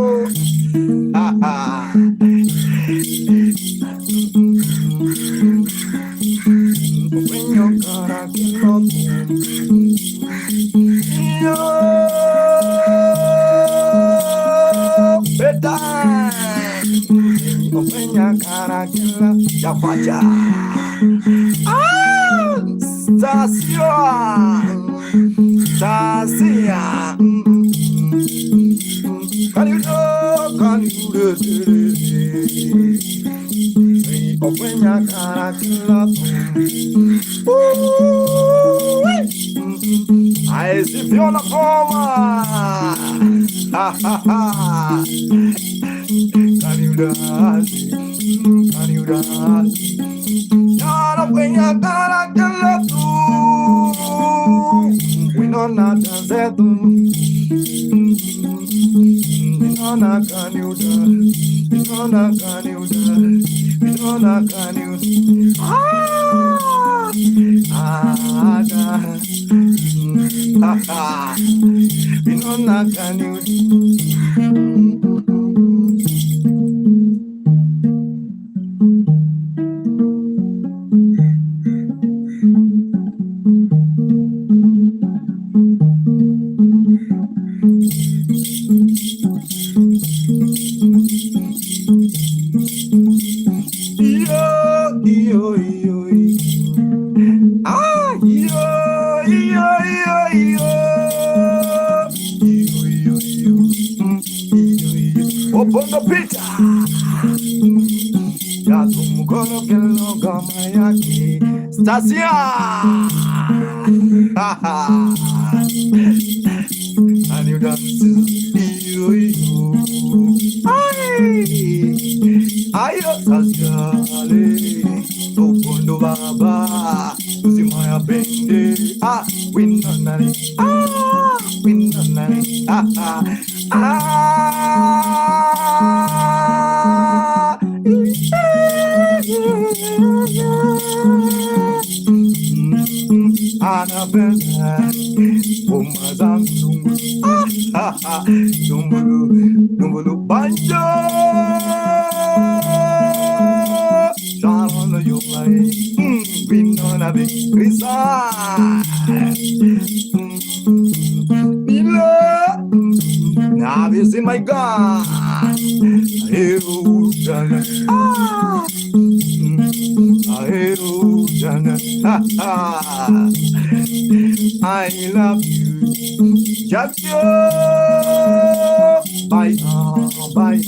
Jafaja. Stasia. Can you do? Open your car, I see Fiona Forma. Can you dance? Open your car, we don't dance at Binona kanu. Opondo pita ya tumukoro kelo gama yake Stasia and you dance ayo Stasia Opondo baba uzimaya bende winonani winonani Anabella, Umazam, Numbulu, Banjo, John, you might be none of it, now you see my God, I love you, Jackio. Bye, bye, bye,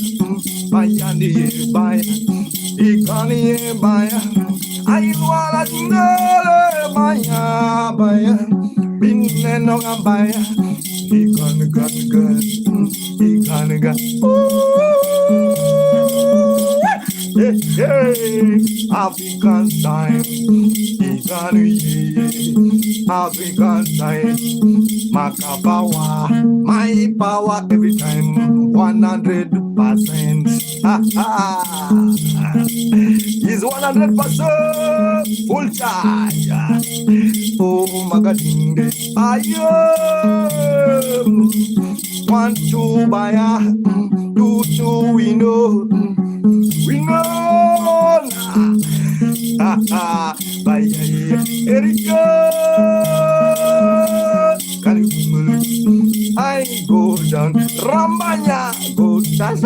bye, Ikani, bye. I wanna know, bye, Bineno, bye, Ikani, hey, African time, African time, Makapawa, my power every time, 100%. Is 100% full charge. Oh, Magadinde, ayo, 1, 2, baya, 2, 2, we know. We know now. Erika, I go down. Rambanya, go down.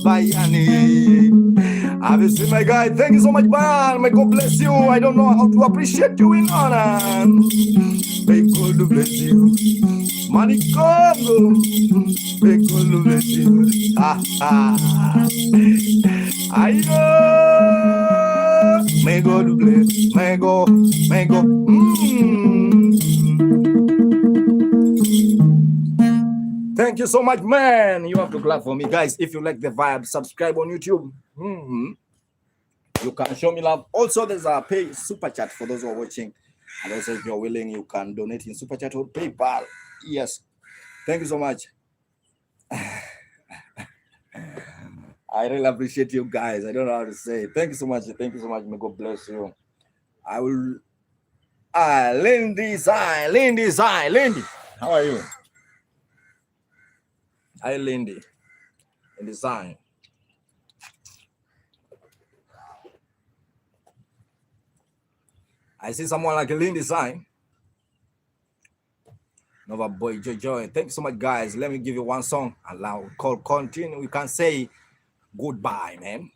Bayani. Obviously, my guy, thank you so much, man. May God bless you. I don't know how to appreciate you in honor. May God bless you. Money Congo, may God bless you. Ayo, may God bless, may God. Thank you so much, man. You have to clap for me, guys. If you like the vibe, subscribe on YouTube. You can show me love. Also, there's a pay super chat for those who are watching. And also, if you're willing, you can donate in super chat or PayPal. Yes. Thank you so much. I really appreciate you guys. I don't know how to say. Thank you so much. Thank you so much. May God bless you. I will. Lindy. How are you? Hi, Lindy. In design. I see someone like a Lindy sign. Nova boy Joy. Thanks so much, guys. Let me give you one song. Allow call continue. We can say goodbye, man.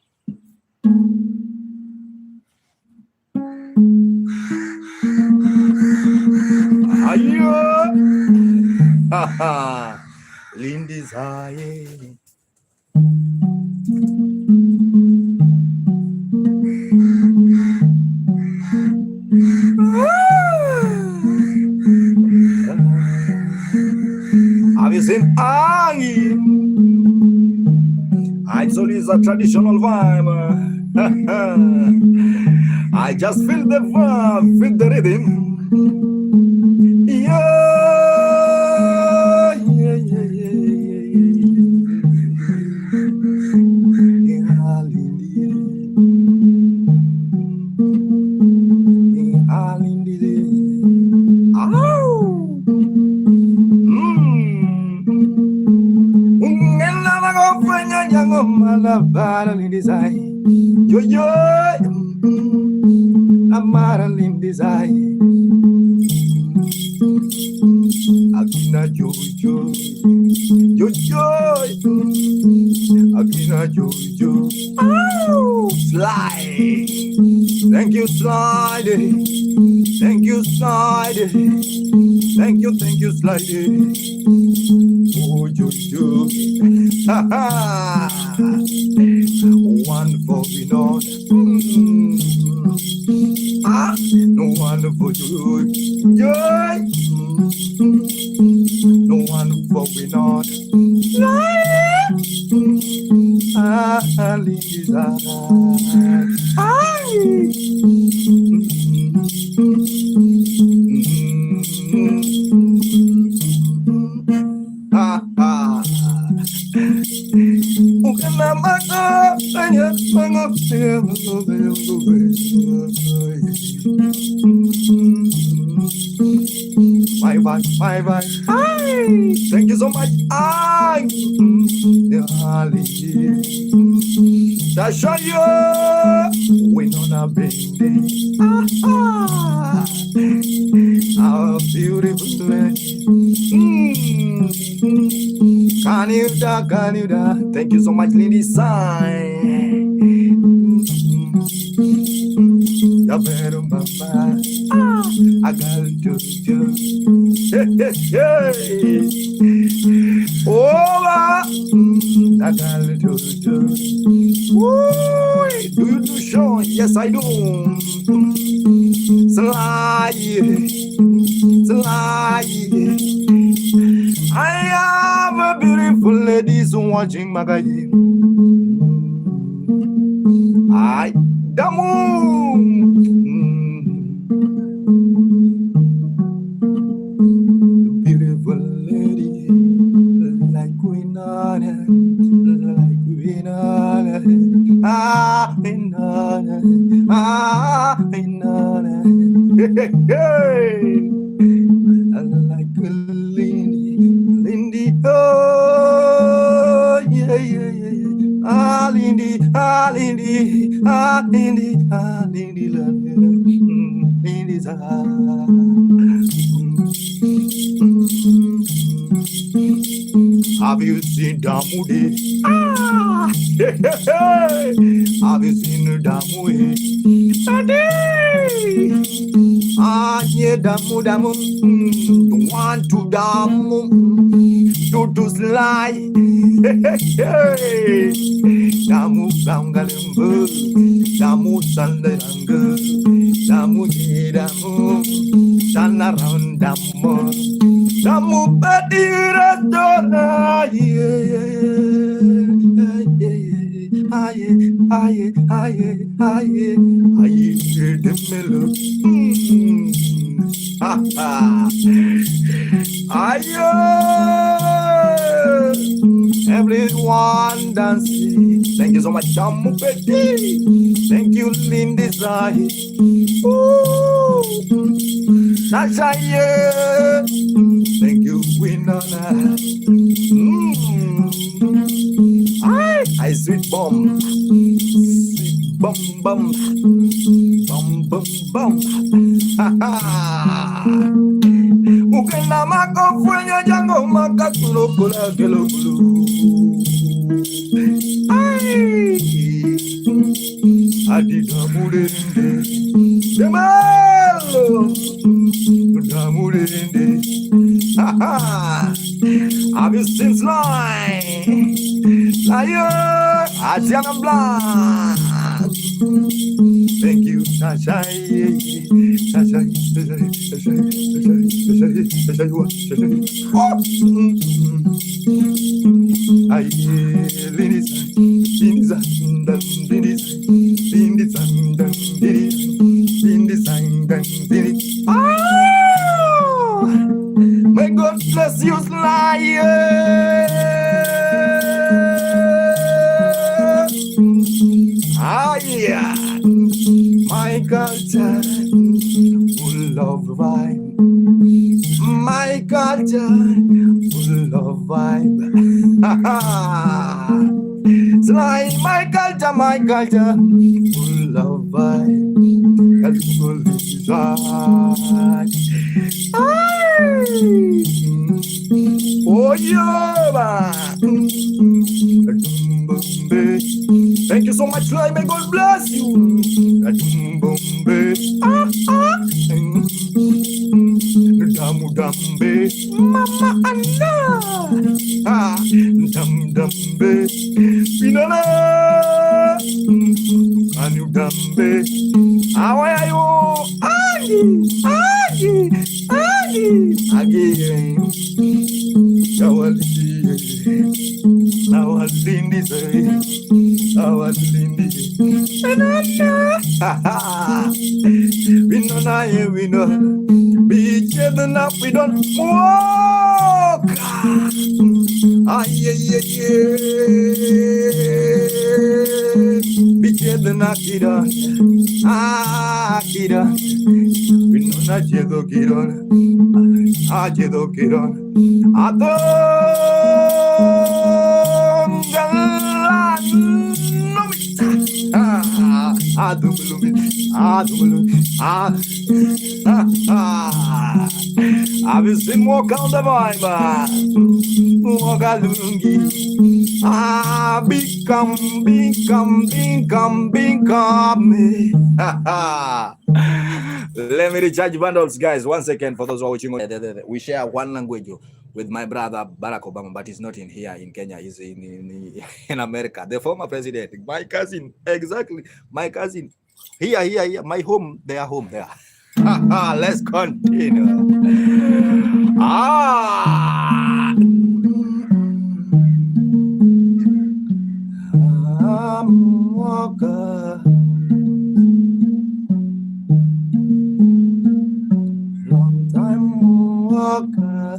Ayo. Lindy's high. Have you seen Angie? Actually, it's a traditional vibe. I just feel the vibe, feel the rhythm. Yeah. in design. Yo yo, I'm in design. Akina Jojo, Jojo, Akina Jojo. Oh, slide. Thank you, slide. Thank you, slide. Thank you, slide. Oh, Jojo. Ha ha. One for we not. Ah, no one for you. Joy. No one for we not. Ah, Lisa. Ah, ah. Bye. Thank you so much. Tasha, we on a baby. Our beautiful lady. Can you da? Thank you so much, Lady Sign. I got to do. Hey. Over. I got to do. Do you do show? Yes, I do. Slide. I have a beautiful ladies watching magazine. I the moon. Beautiful lady, like Queen Anne, hey. I like a Lindy, oh yeah. Lindy, Lindy's Have you seen Damude? Have you seen Damude? Yeah, Damu. Want to Damu. To slide. Damu Bangalimbu. Damu Sandarangu. Damu Damu. Turn around Damu. Damu Padira Dona. Aye, the everyone dancing. Thank you so much, Damu Petit. Thank you, Lindy Zai. Nasha, thank you, Winona. I sweet bomb. Bum. Ukena mako fwenye jango makakulo kula gelogulu. Adi damurende. Demelo. Damurende. Have you seen slime? Liar, Asiana Black. Thank you, Tasha. May God bless you, liar. Yeah, my culture full of vibe. My culture full of vibe. Slide my culture, full of vibe, helpful inside. Oh yeah, thank you so much, Lord. May God bless you. Damu dambe, Mama Anna. Dam dambe, Pinana. Anu dambe. How are you? Agi. Awalindi say, awalindi. We know, be children up, we don't walk. Yeah. Be children up, kidon. Kidon. We know not jedo kidon. Jedo kidon. I've seen walk on the vibe, walk a lungi. Become me. Let me recharge bundles, guys. 1 second for those who are watching. We share one language with my brother Barack Obama, but he's not in here in Kenya. He's in America. The former president, my cousin, exactly, my cousin. Here, my home, their home there. Let's continue. I'm walker. Long time walker.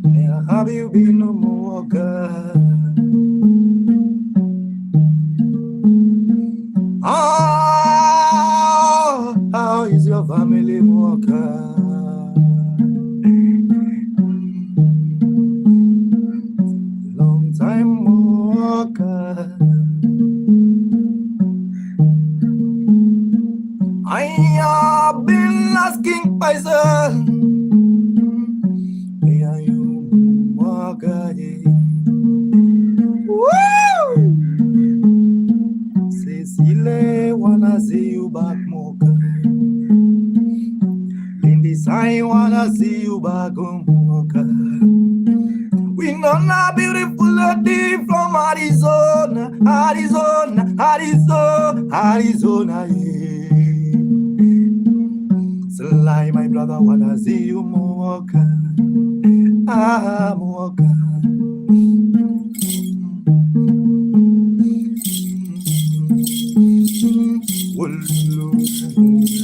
Where have you been, no walker? How is your family, walker? Long time walker. I have been asking myself, where are you, walker? Woo! Cecile, wanna see you back, walker. I wanna see you back home, walker. We know now beautiful lady from Arizona, yeah. Sly, my brother, wanna see you, walker. Walker.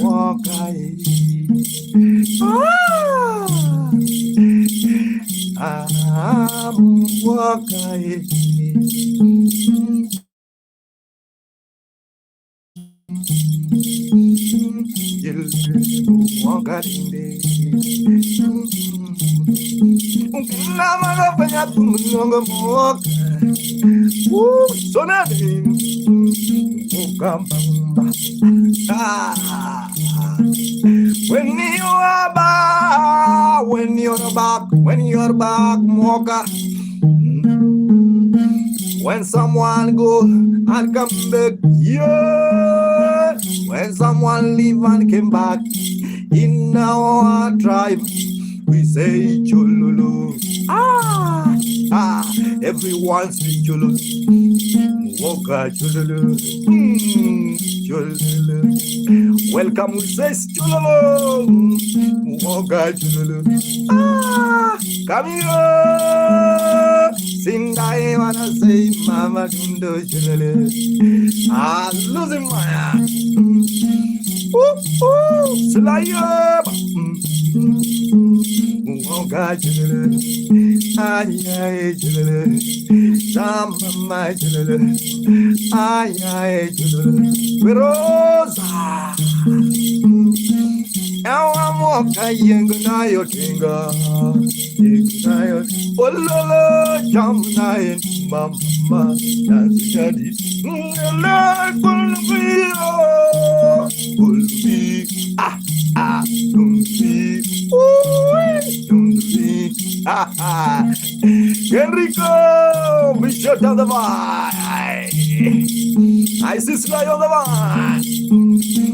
Walker. I'm walking. When you're back, Mocha. When someone go and come back, yeah. When someone leave and came back, in our tribe, we say Chololo. Everyone say Chololo. Mocha Chololo. Chololo. Welcome, we say Chololo. Mocha Chololo. Come here. Sing, I wanna say, Mama Dundo Chololo. Losing my ass. Slide. Mocha Chololo. Ay, Chololo. Sama Chololo. Ay, Chololo. Rosa. moka yengunayo tinga yengunayo ololo jamnayen mama nazadi la kulbi kulbi Enrico, we shut down the vibe. I see Sly on the vibe.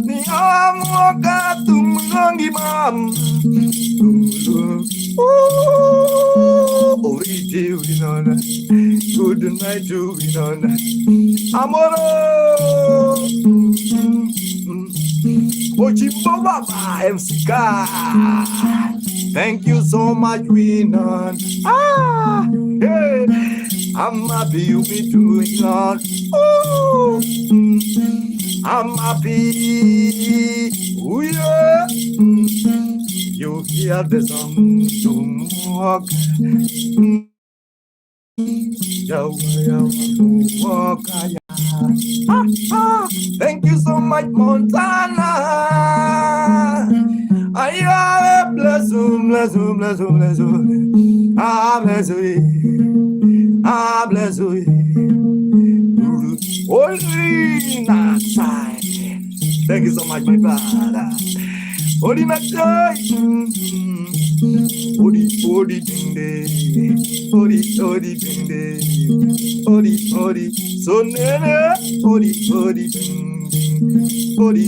Niamoka tumunongi mam. Oriji winona. Good night to winona. Amoro. Ochibo baba MCK. Thank you so much, Winon. Hey, I'm happy you be doing that. Oh, I'm happy. Oh yeah. You hear the song to walk. Thank you so much, Montana. I bless you, bless you, bless you, bless you. I bless you, I bless you. Only not side. Thank you so much, my brother. Only not side. Odi ding day. Odi ding day. Odi. So nene. Odi ding. Odi.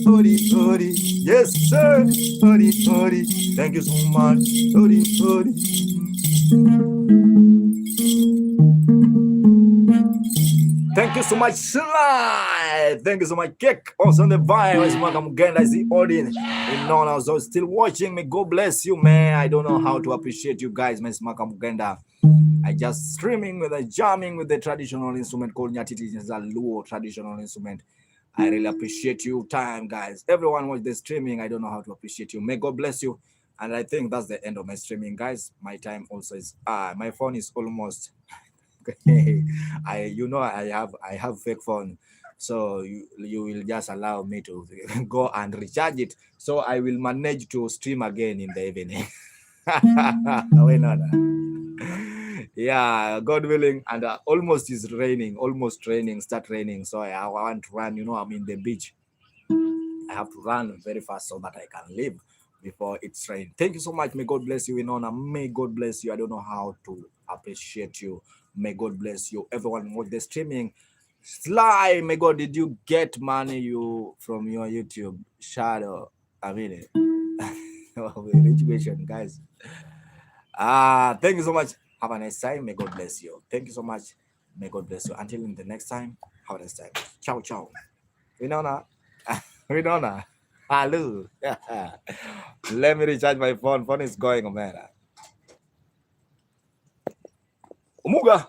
Odi. Yes, sir. Odi. Thank you so much. Odi. Thank you so much, Sly. Thank you so much, Kick. Also on the virus, welcome again. I see audience. And no one else still watching me. God bless you, man. I don't know how to appreciate you guys, man. Mugenda. I just streaming with a jamming with the traditional instrument called nyatiti. It's a Luo traditional instrument. I really appreciate you time, guys. Everyone watch the streaming. I don't know how to appreciate you. May God bless you. And I think that's the end of my streaming, guys. My time also is my phone is almost I have fake phone, so you will just allow me to go and recharge it, so I will manage to stream again in the evening. Why not? Yeah, God willing, and almost start raining, so I want to run, I'm in the beach. I have to run very fast so that I can leave before it's rain. Thank you so much. May God bless you, Winona. May God bless you. I don't know how to appreciate you. May God bless you. Everyone watch the streaming. Sly, may God, did you get money from your YouTube shadow? I mean, education, guys. Thank you so much. Have a nice time. May God bless you. Thank you so much. May God bless you. Until in the next time, have a nice time. Ciao, ciao. Winona. Winona. Hello. Let me recharge my phone. Phone is going, man. Umuga.